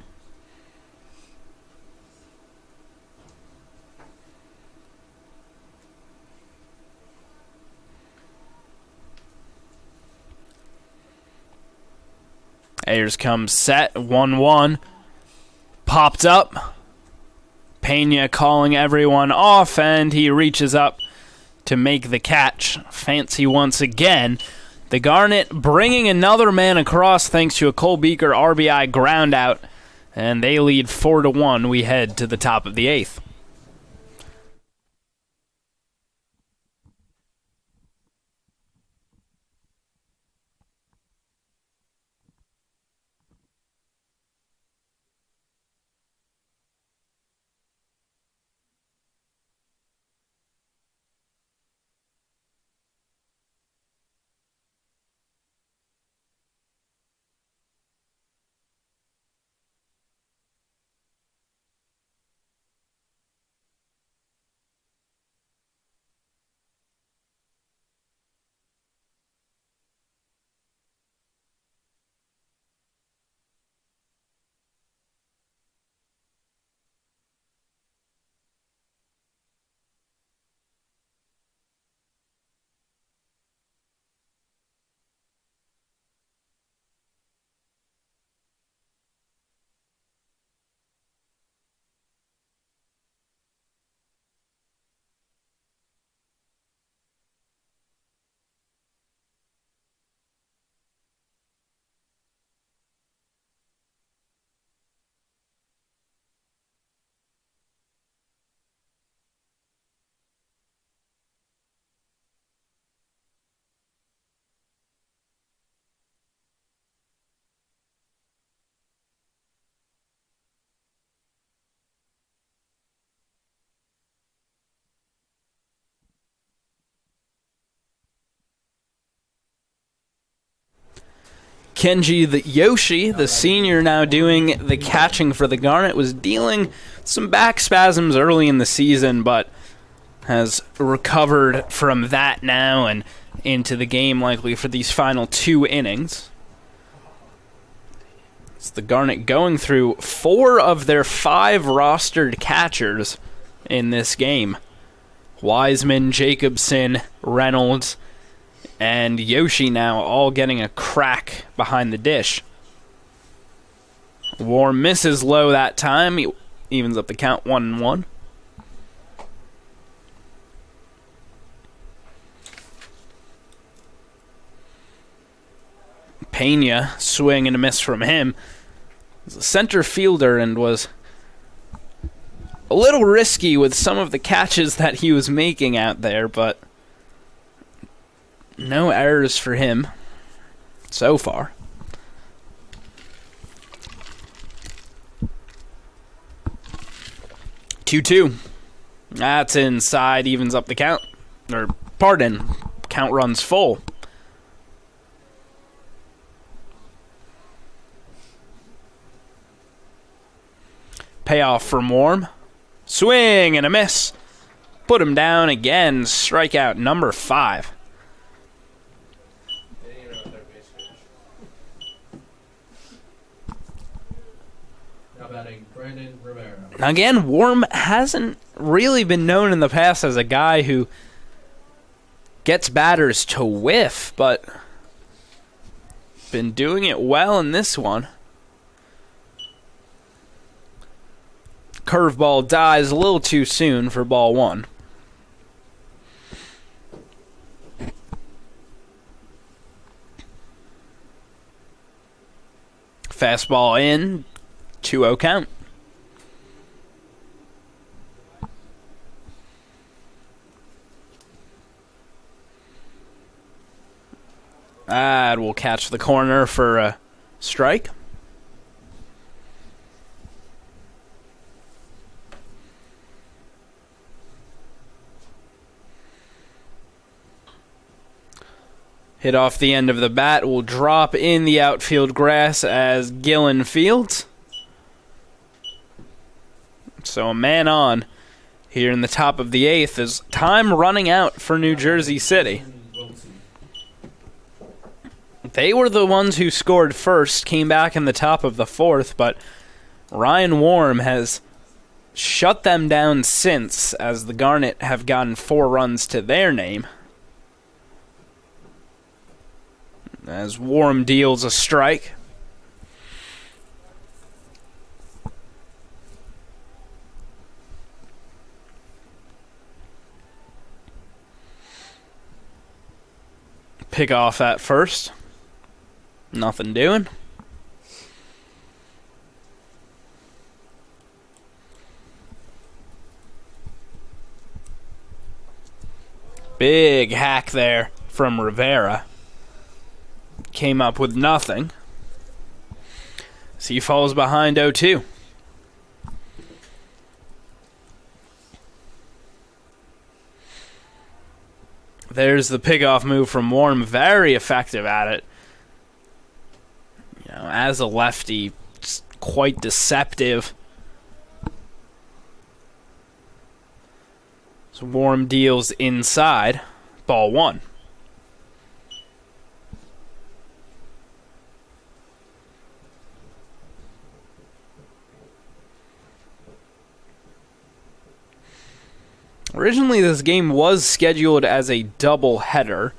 Ayers comes set, 1-1. Popped up. Pena calling everyone off, and he reaches up to make the catch. Fancy once again. The Garnet bringing another man across thanks to a Cole Beaker RBI ground out, and they lead 4-1. We head to the top of the eighth. Kenji Yoshi, the senior now doing the catching for the Garnet, was dealing some back spasms early in the season, but has recovered from that now and into the game likely for these final 2 innings. It's the Garnet going through 4 of their 5 rostered catchers in this game. Wiseman, Jacobson, Reynolds, and Yoshi now all getting a crack behind the dish. Warm misses low that time. He evens up the count 1-1. Pena, swing and a miss from him. He's a center fielder and was a little risky with some of the catches that he was making out there, but no errors for him so far. 2-2. That's inside, evens up the count. Or, pardon, count runs full. Payoff from Warm. Swing and a miss. Put him down again. Strikeout number 5. Again, Warm hasn't really been known in the past as a guy who gets batters to whiff, but been doing it well in this one. Curveball dies a little too soon for ball 1. Fastball in, 2-0 count. That will catch the corner for a strike. Hit off the end of the bat, will drop in the outfield grass as Gillen fields. So a man on here in the top of the 8th as time running out for New Jersey City. They were the ones who scored first, came back in the top of the 4th, but Ryan Warm has shut them down since, as the Garnet have gotten 4 runs to their name. As Warm deals a strike. Pick off at first. Nothing doing. Big hack there from Rivera. Came up with nothing. So he falls behind 0-2. There's the pick-off move from Warm. Very effective at it. You know, as a lefty, it's quite deceptive. So Warm deals inside. Ball 1. Originally, this game was scheduled as a doubleheader.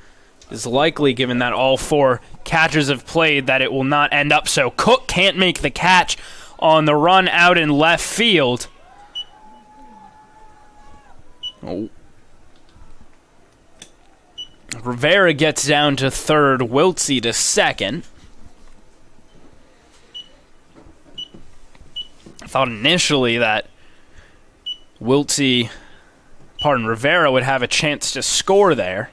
It's likely, given that all 4 catchers have played, that it will not end up so. Cook can't make the catch on the run out in left field. Oh. Rivera gets down to third, Wiltsey to second. I thought initially that Rivera would have a chance to score there.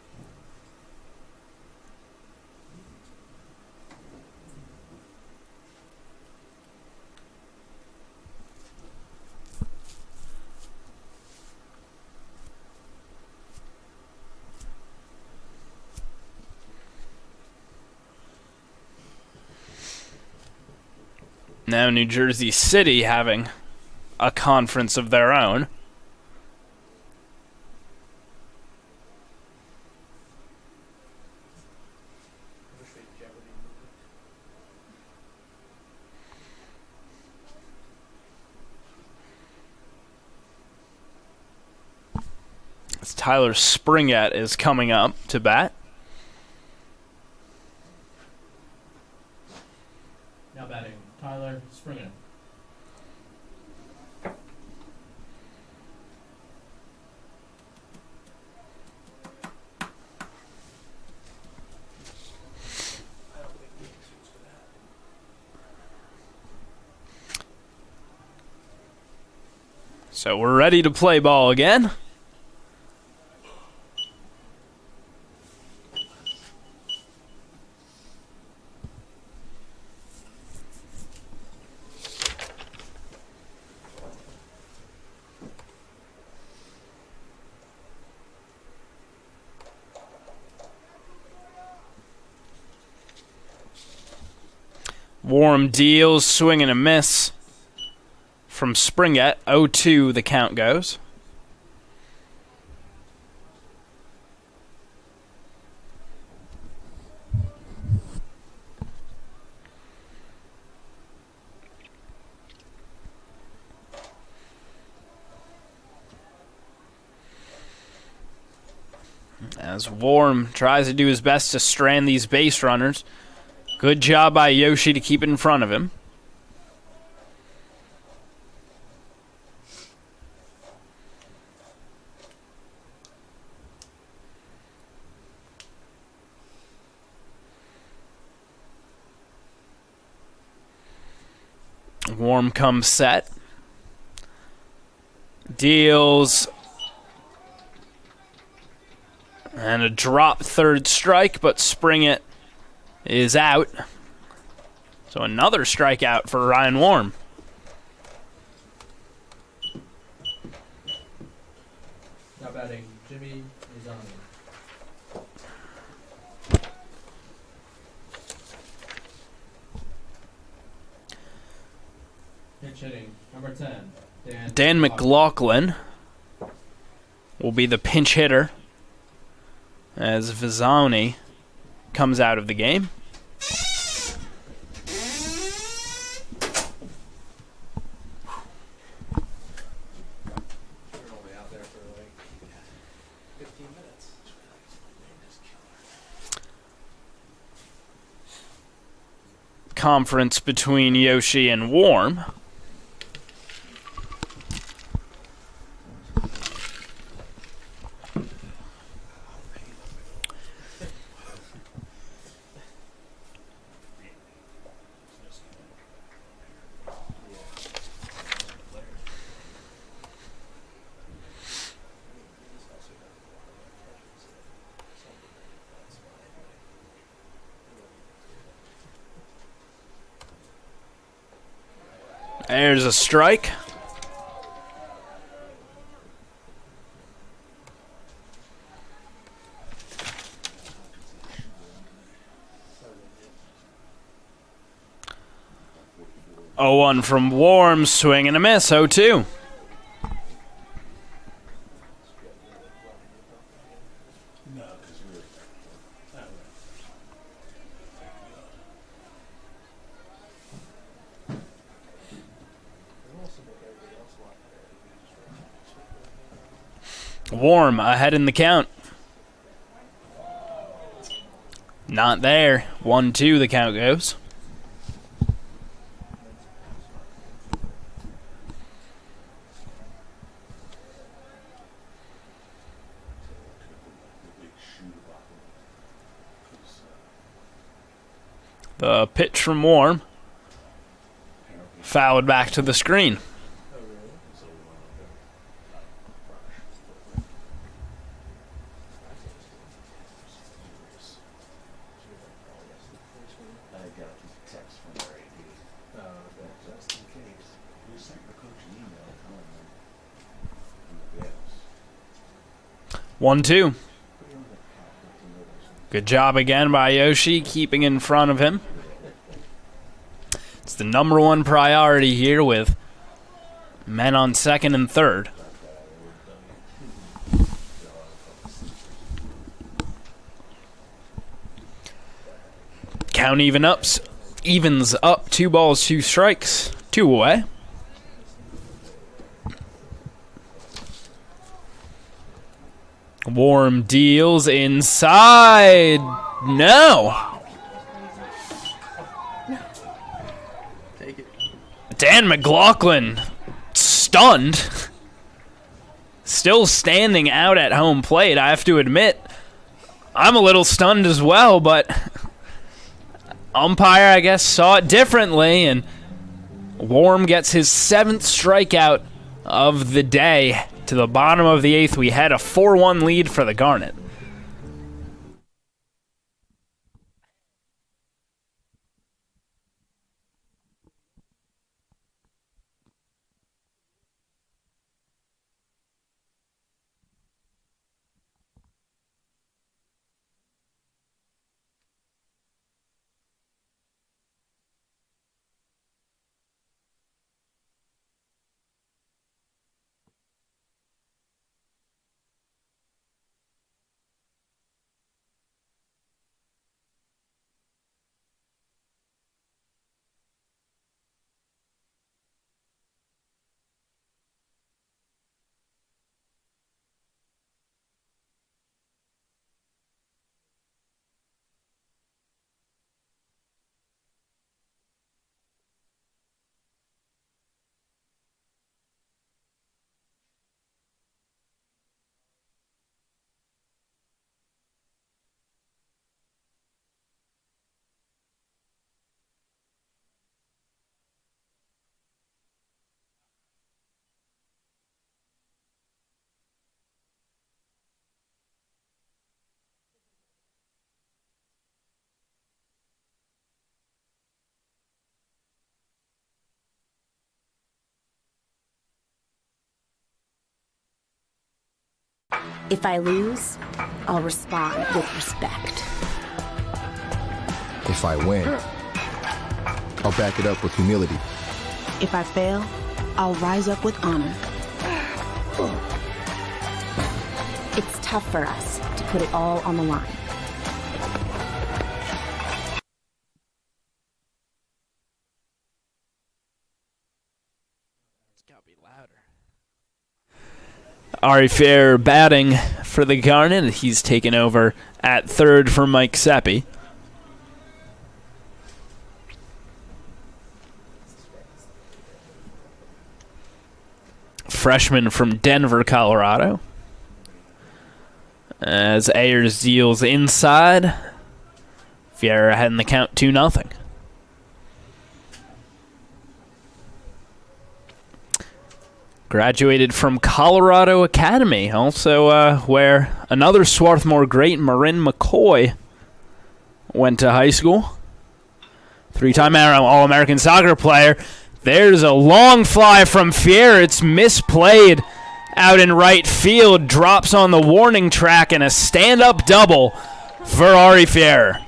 Now New Jersey City having a conference of their own. as Tyler Springett is coming up to bat. Now batting, Tyler Springett. So we're ready to play ball again. Warm deals, swing and a miss from Springett. 0-2 the count goes. As Warm tries to do his best to strand these base runners. Good job by Yoshi to keep it in front of him. Warm comes set. Deals. And a drop third strike, but Springett is out. So another strikeout for Ryan Warm. Now batting, Jimmy Izami. Pitch hitting, number 10, Dan McLaughlin will be the pinch hitter as Vizani comes out of the game. Conference between Yoshi and Warm. There's a strike. Oh, 1 from Warm, swing and a miss. 0-2. Warm ahead in the count. Not there. 1-2 the count goes. The pitch from Warm. Fouled back to the screen. One, two. Good job again by Yoshi, keeping in front of him. It's the number one priority here with men on second and third. Count evens up, 2 balls, 2 strikes, 2 away. Warm deals inside. No. Take it. Dan McLaughlin stunned. Still standing out at home plate. I have to admit, I'm a little stunned as well, but umpire, I guess, saw it differently, and Warm gets his 7th strikeout of the day. To the bottom of the 8th, we had a 4-1 lead for the Garnet. If I lose, I'll respond with respect. If I win, I'll back it up with humility. If I fail, I'll rise up with honor. It's tough for us to put it all on the line. Ari Fair batting for the Garnet. He's taken over at third for Mike Seppi. Freshman from Denver, Colorado. As Ayers deals inside. Fiera ahead in the count 2-0. Graduated from Colorado Academy, also where another Swarthmore great, Marin McCoy, went to high school. 3-time All-American soccer player. There's a long fly from Fier. It's misplayed out in right field. Drops on the warning track, and a stand-up double for Ari Fier.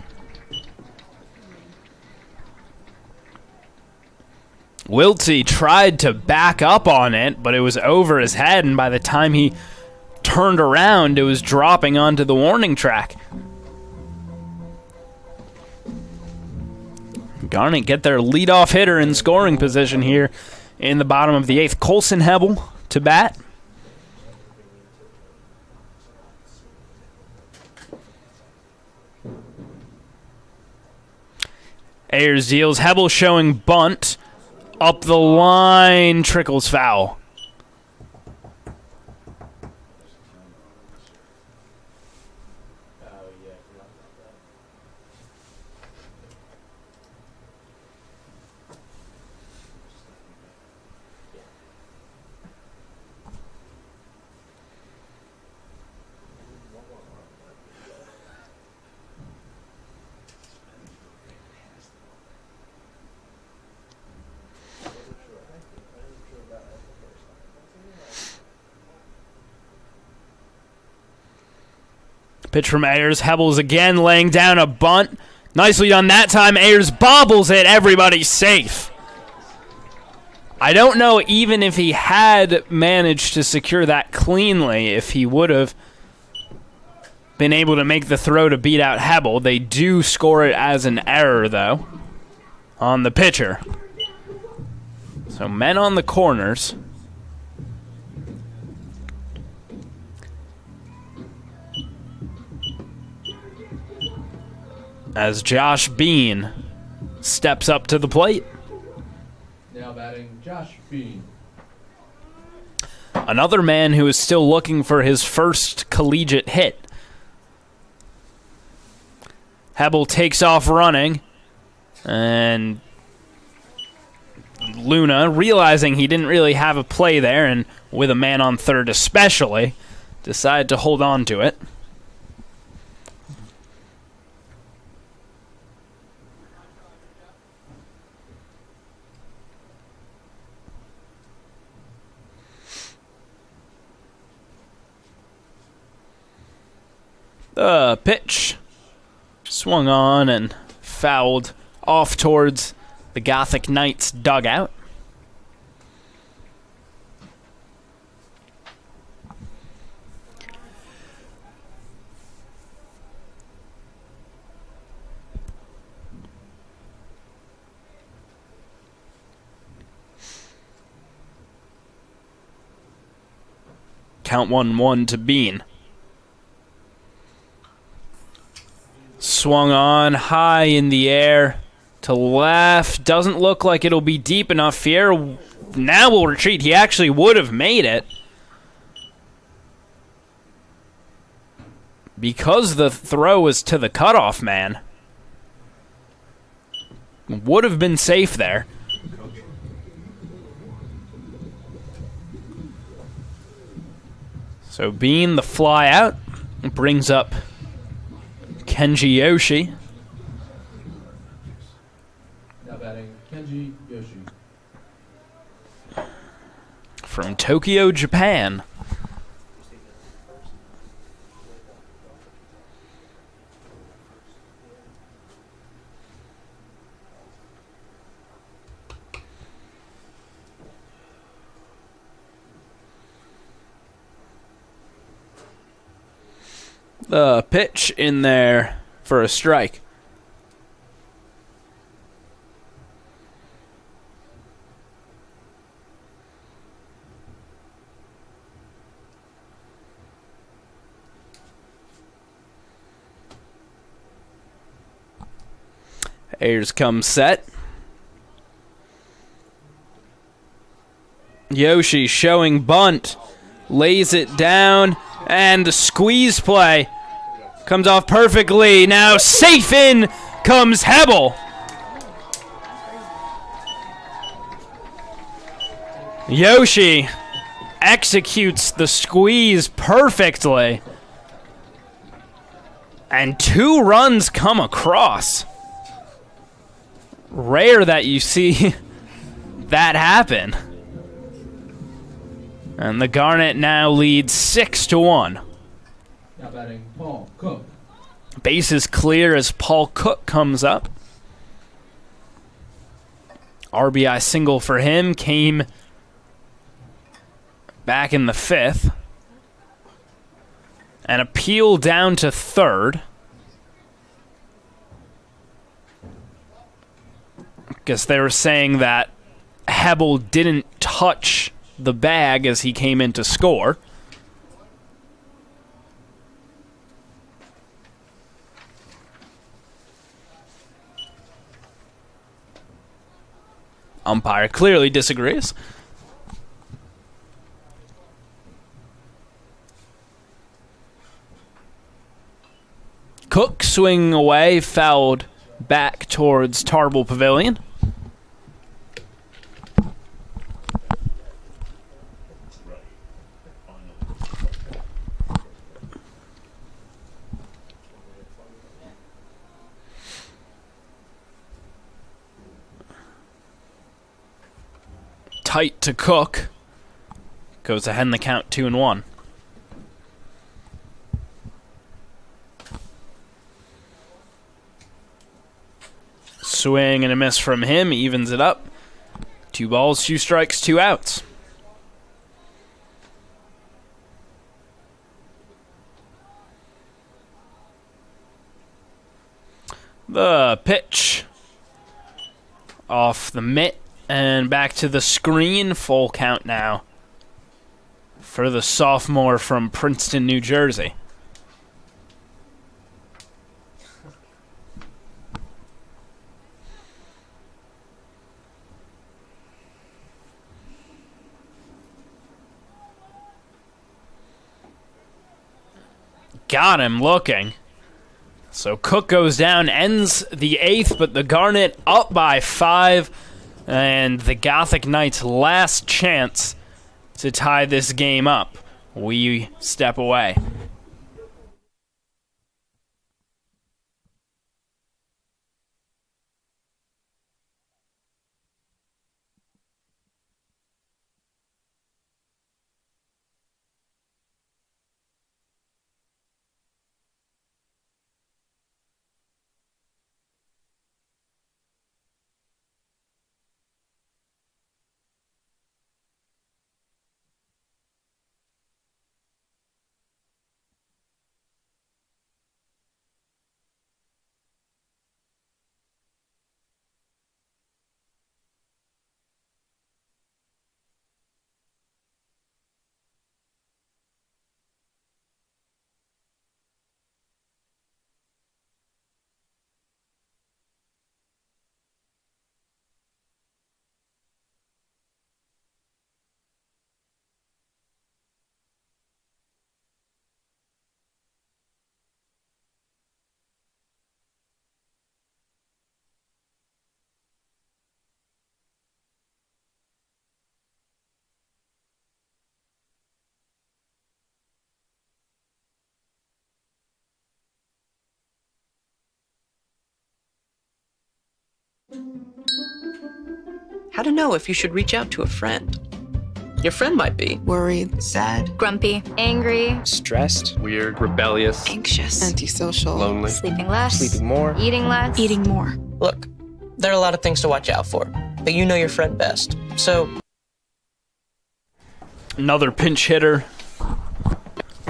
Wiltsey tried to back up on it, but it was over his head, and by the time he turned around, it was dropping onto the warning track. Garnet get their leadoff hitter in scoring position here in the bottom of the 8th. Colson Hebel to bat. Ayers deals. Hebel showing bunt. Up the line, trickles foul. Pitch from Ayers. Hebels again laying down a bunt. Nicely done that time. Ayers bobbles it. Everybody's safe. I don't know even if he had managed to secure that cleanly, if he would have been able to make the throw to beat out Hebel. They do score it as an error, though, on the pitcher. So men on the corners. as Josh Bean steps up to the plate. Now batting Josh Bean. Another man who is still looking for his first collegiate hit. Hebel takes off running, and Luna, realizing he didn't really have a play there, and with a man on third especially, decided to hold on to it. The pitch swung on and fouled off towards the Gothic Knights dugout. Count 1-1 to Bean. Swung on high in the air to left. Doesn't look like it'll be deep enough. Fier now will retreat. He actually would have made it, because the throw was to the cutoff man. Would have been safe there. So Bean, the fly out, brings up Kenji Yoshi. Now batting Kenji Yoshi. From Tokyo, Japan. The pitch in there for a strike. Ayers comes set. Yoshi showing bunt. Lays it down. And the squeeze play comes off perfectly. Now safe in comes Hebel. Yoshi executes the squeeze perfectly. And 2 runs come across. Rare that you see that happen. And the Garnet now leads 6-1. Now batting Paul Cook. Base is clear as Paul Cook comes up. RBI single for him came back in the 5th. An appeal down to 3rd. Guess they were saying that Hebel didn't touch the bag as he came in to score. Umpire clearly disagrees. Cook swinging away, fouled back towards Tarble Pavilion. Tight to Cook. Goes ahead in the count 2-1. Swing and a miss from him. Evens it up. 2 balls, 2 strikes, 2 outs. The pitch. Off the mitt. And back to the screen. Full count now for the sophomore from Princeton, New Jersey. got him looking. So Cook goes down, ends the 8th, but the Garnet up by 5, and the Gothic Knights' last chance to tie this game up. We step away. How to know if you should reach out to a friend. Your friend might be worried, sad, Grumpy, angry, Stressed, weird, rebellious, anxious, antisocial, lonely, sleeping less, sleeping more. eating less, eating more. Look, there are a lot of things to watch out for, but you know your friend best. So, Another pinch hitter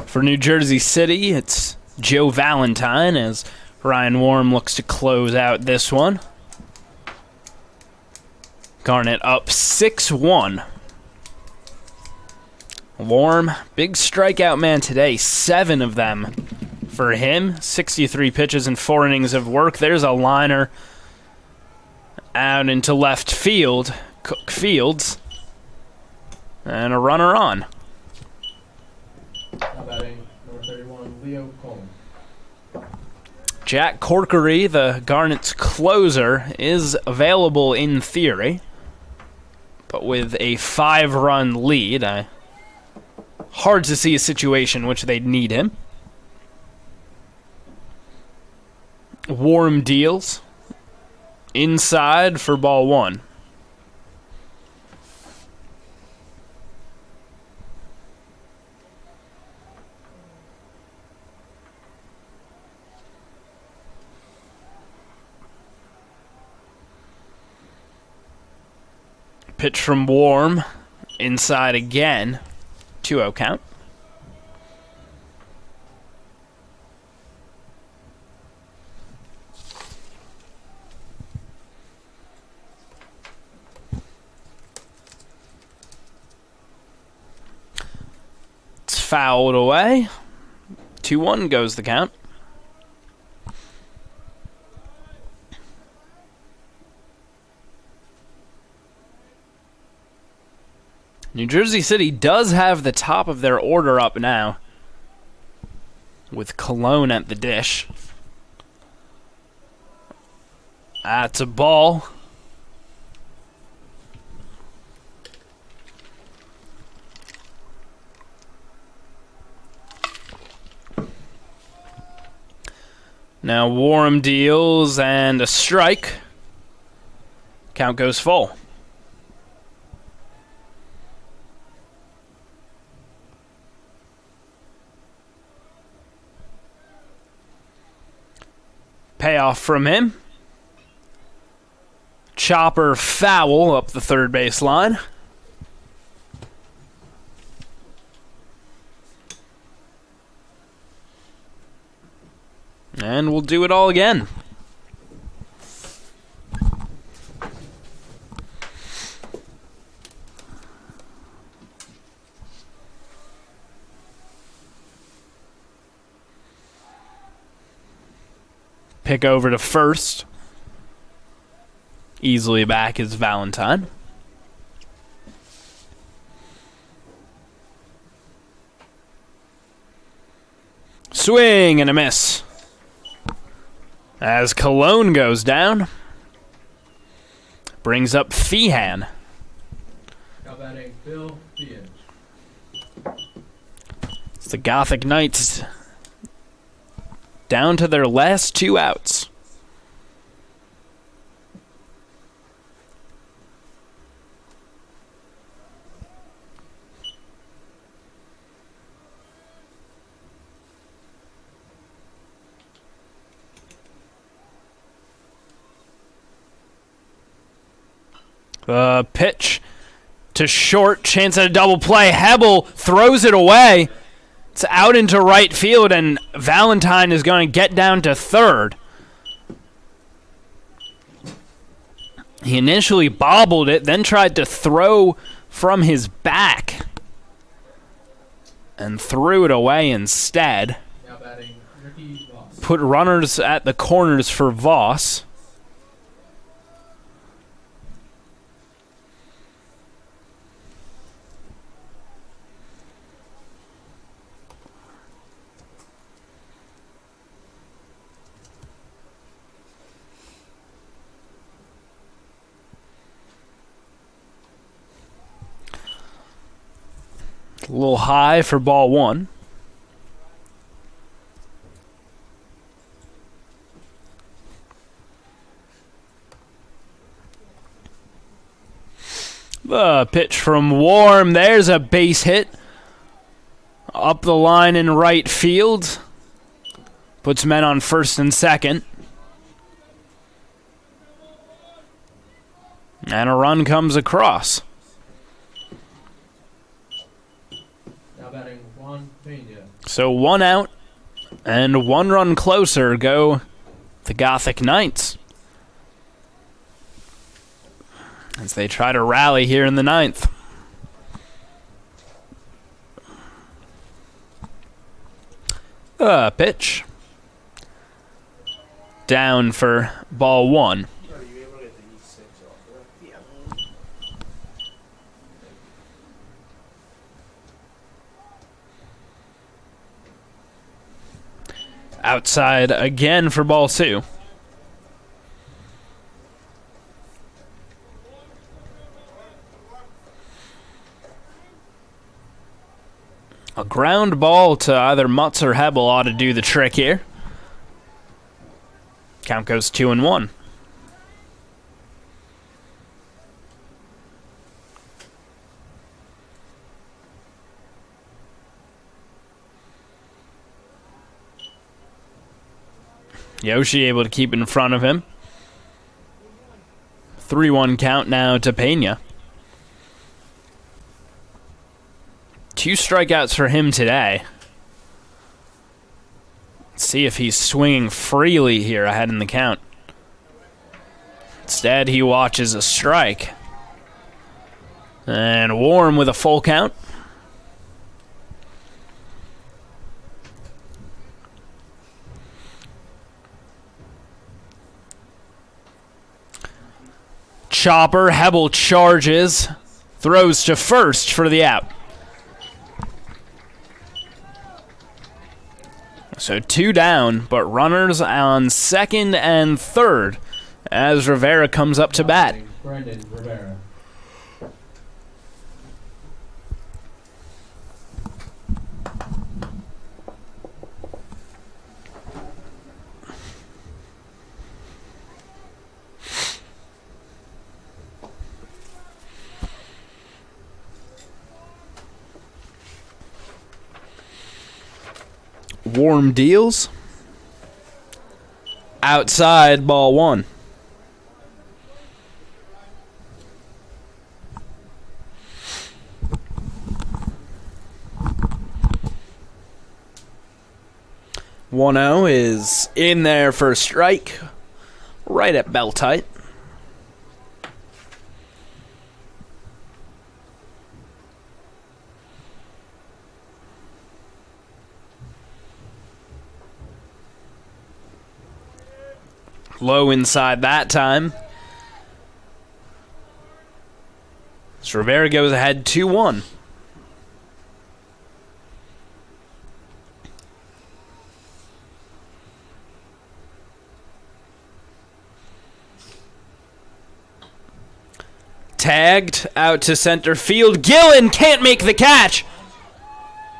for New Jersey City. It's Joe Valentine as Ryan Warm looks to close out this one. Garnet up 6-1. Warm, big strikeout man today, 7 of them for him. 63 pitches and 4 innings of work. There's a liner out into left field. Cook fields. And a runner on. Now batting, number 31, Leo Coleman. Jack Corkery, the Garnet's closer, is available in theory. But with a 5-run lead, hard to see a situation in which they'd need him. Warm deals. Inside for ball 1. Pitch from Warm. Inside again. 2-0 count. It's fouled away. 2-1 goes the count. New Jersey City does have the top of their order up now, with Cologne at the dish. That's a ball. Now Warm deals and a strike. Count goes full. Payoff from him. Chopper foul up the third base line. And we'll do it all again. Pick over to first. Easily back is Valentine. Swing and a miss. As Cologne goes down. Brings up Feehan. Now batting Bill Feehan. It's the Gothic Knights down to their last 2 outs. Pitch to short, chance at a double play. Hebel throws it away. It's out into right field, and Valentine is going to get down to third. He initially bobbled it, then tried to throw from his back and threw it away instead. Now batting Ricky Voss. Put runners at the corners for Voss. A little high for ball 1. The pitch from Warm. There's a base hit. Up the line in right field. Puts men on first and second. And a run comes across. Batting Juan Pena. So 1 out and 1 run closer go the Gothic Knights as they try to rally here in the 9th. Pitch. Down for ball 1. Outside again for ball 2. A ground ball to either Mutz or Hebel ought to do the trick here. Count goes 2-1. Yoshi able to keep in front of him. 3-1 count now to Pena. 2 strikeouts for him today. Let's see if he's swinging freely here ahead in the count. Instead, he watches a strike. And Warm with a full count. Chopper, Hebel charges, throws to first for the out. So 2 down, but runners on second and third as Rivera comes up to bat. Brandon Rivera. Warm deals. Outside ball 1. One 0 is in there for a strike, right at belt height. Low inside that time. So Rivera goes ahead 2-1. tagged out to center field. Gillen can't make the catch.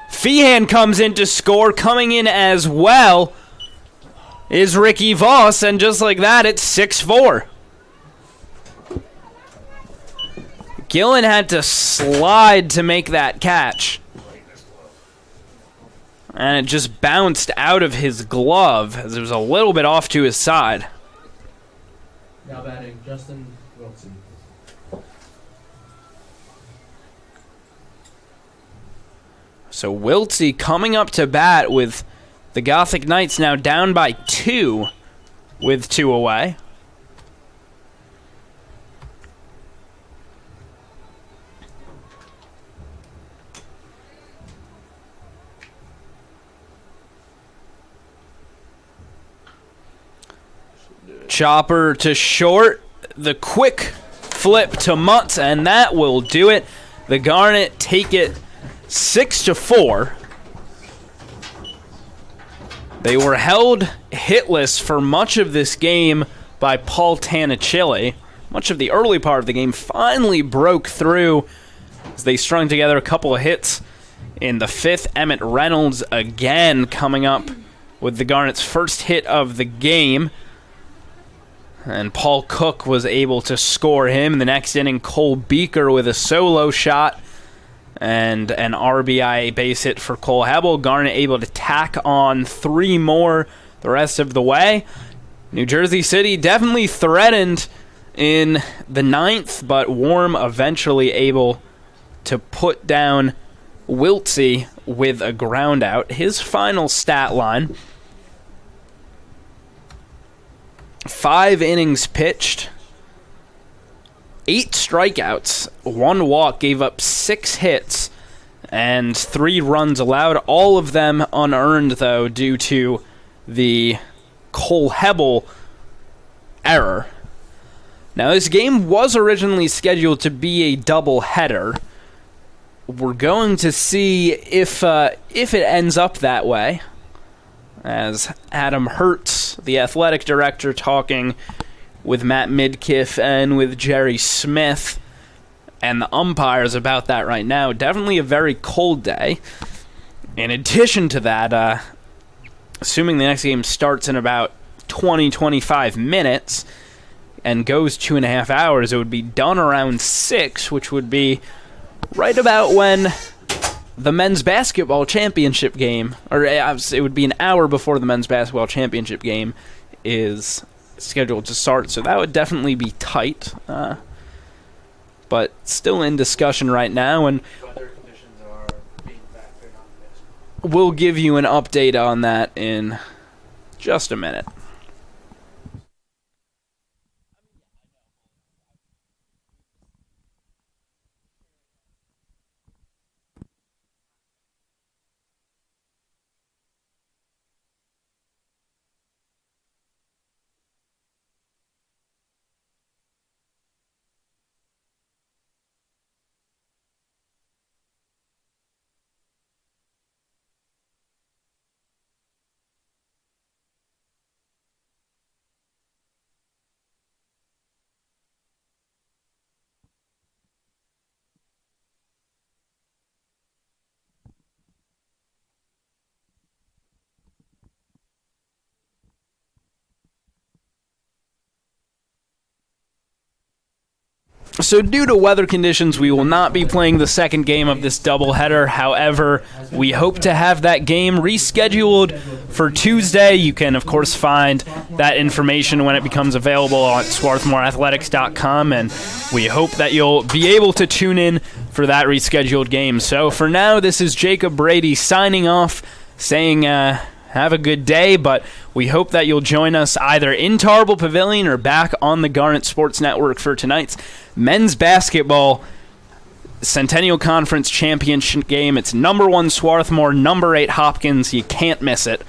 Feehan comes in to score. Coming in as well is Ricky Voss, and just like that, it's 6-4. Gillen had to slide to make that catch, and it just bounced out of his glove as it was a little bit off to his side. Now batting, Justin Wilson. So Wiltsey coming up to bat with the Gothic Knights now down by 2 with 2 away. Chopper to short, the quick flip to Mutz, and that will do it. The Garnet take it 6-4. They were held hitless for much of this game by Paul Tanicilli. Much of the early part of the game finally broke through as they strung together a couple of hits in the 5th. Emmett Reynolds again coming up with the Garnet's first hit of the game. And Paul Cook was able to score him. In the next inning, Cole Beaker with a solo shot and an RBI base hit for Cole Hebel. Garnet able to tack on 3 more the rest of the way. New Jersey City definitely threatened in the 9th, but Warm eventually able to put down Wiltsey with a ground out. His final stat line: 5 innings pitched, 8 strikeouts, 1 walk, gave up 6 hits, and 3 runs allowed. All of them unearned, though, due to the Cole Hebel error. Now, this game was originally scheduled to be a doubleheader. We're going to see if it ends up that way, as Adam Hertz, the athletic director, talking with Matt Midkiff and with Jerry Smith and the umpires about that right now. Definitely a very cold day. In addition to that, assuming the next game starts in about 20-25 minutes and goes 2.5 hours, it would be done around 6, which would be right about when the men's basketball championship game, or it would be an hour before the men's basketball championship game is scheduled to start, so that would definitely be tight, but still in discussion right now, and we'll give you an update on that in just a minute. So due to weather conditions, we will not be playing the second game of this doubleheader. However, we hope to have that game rescheduled for Tuesday. You can, of course, find that information when it becomes available at swarthmoreathletics.com, and we hope that you'll be able to tune in for that rescheduled game. So for now, this is Jacob Brady signing off, saying have a good day, but we hope that you'll join us either in Tarble Pavilion or back on the Garnet Sports Network for tonight's men's basketball Centennial Conference Championship game. It's number 1 Swarthmore, number 8 Hopkins. You can't miss it.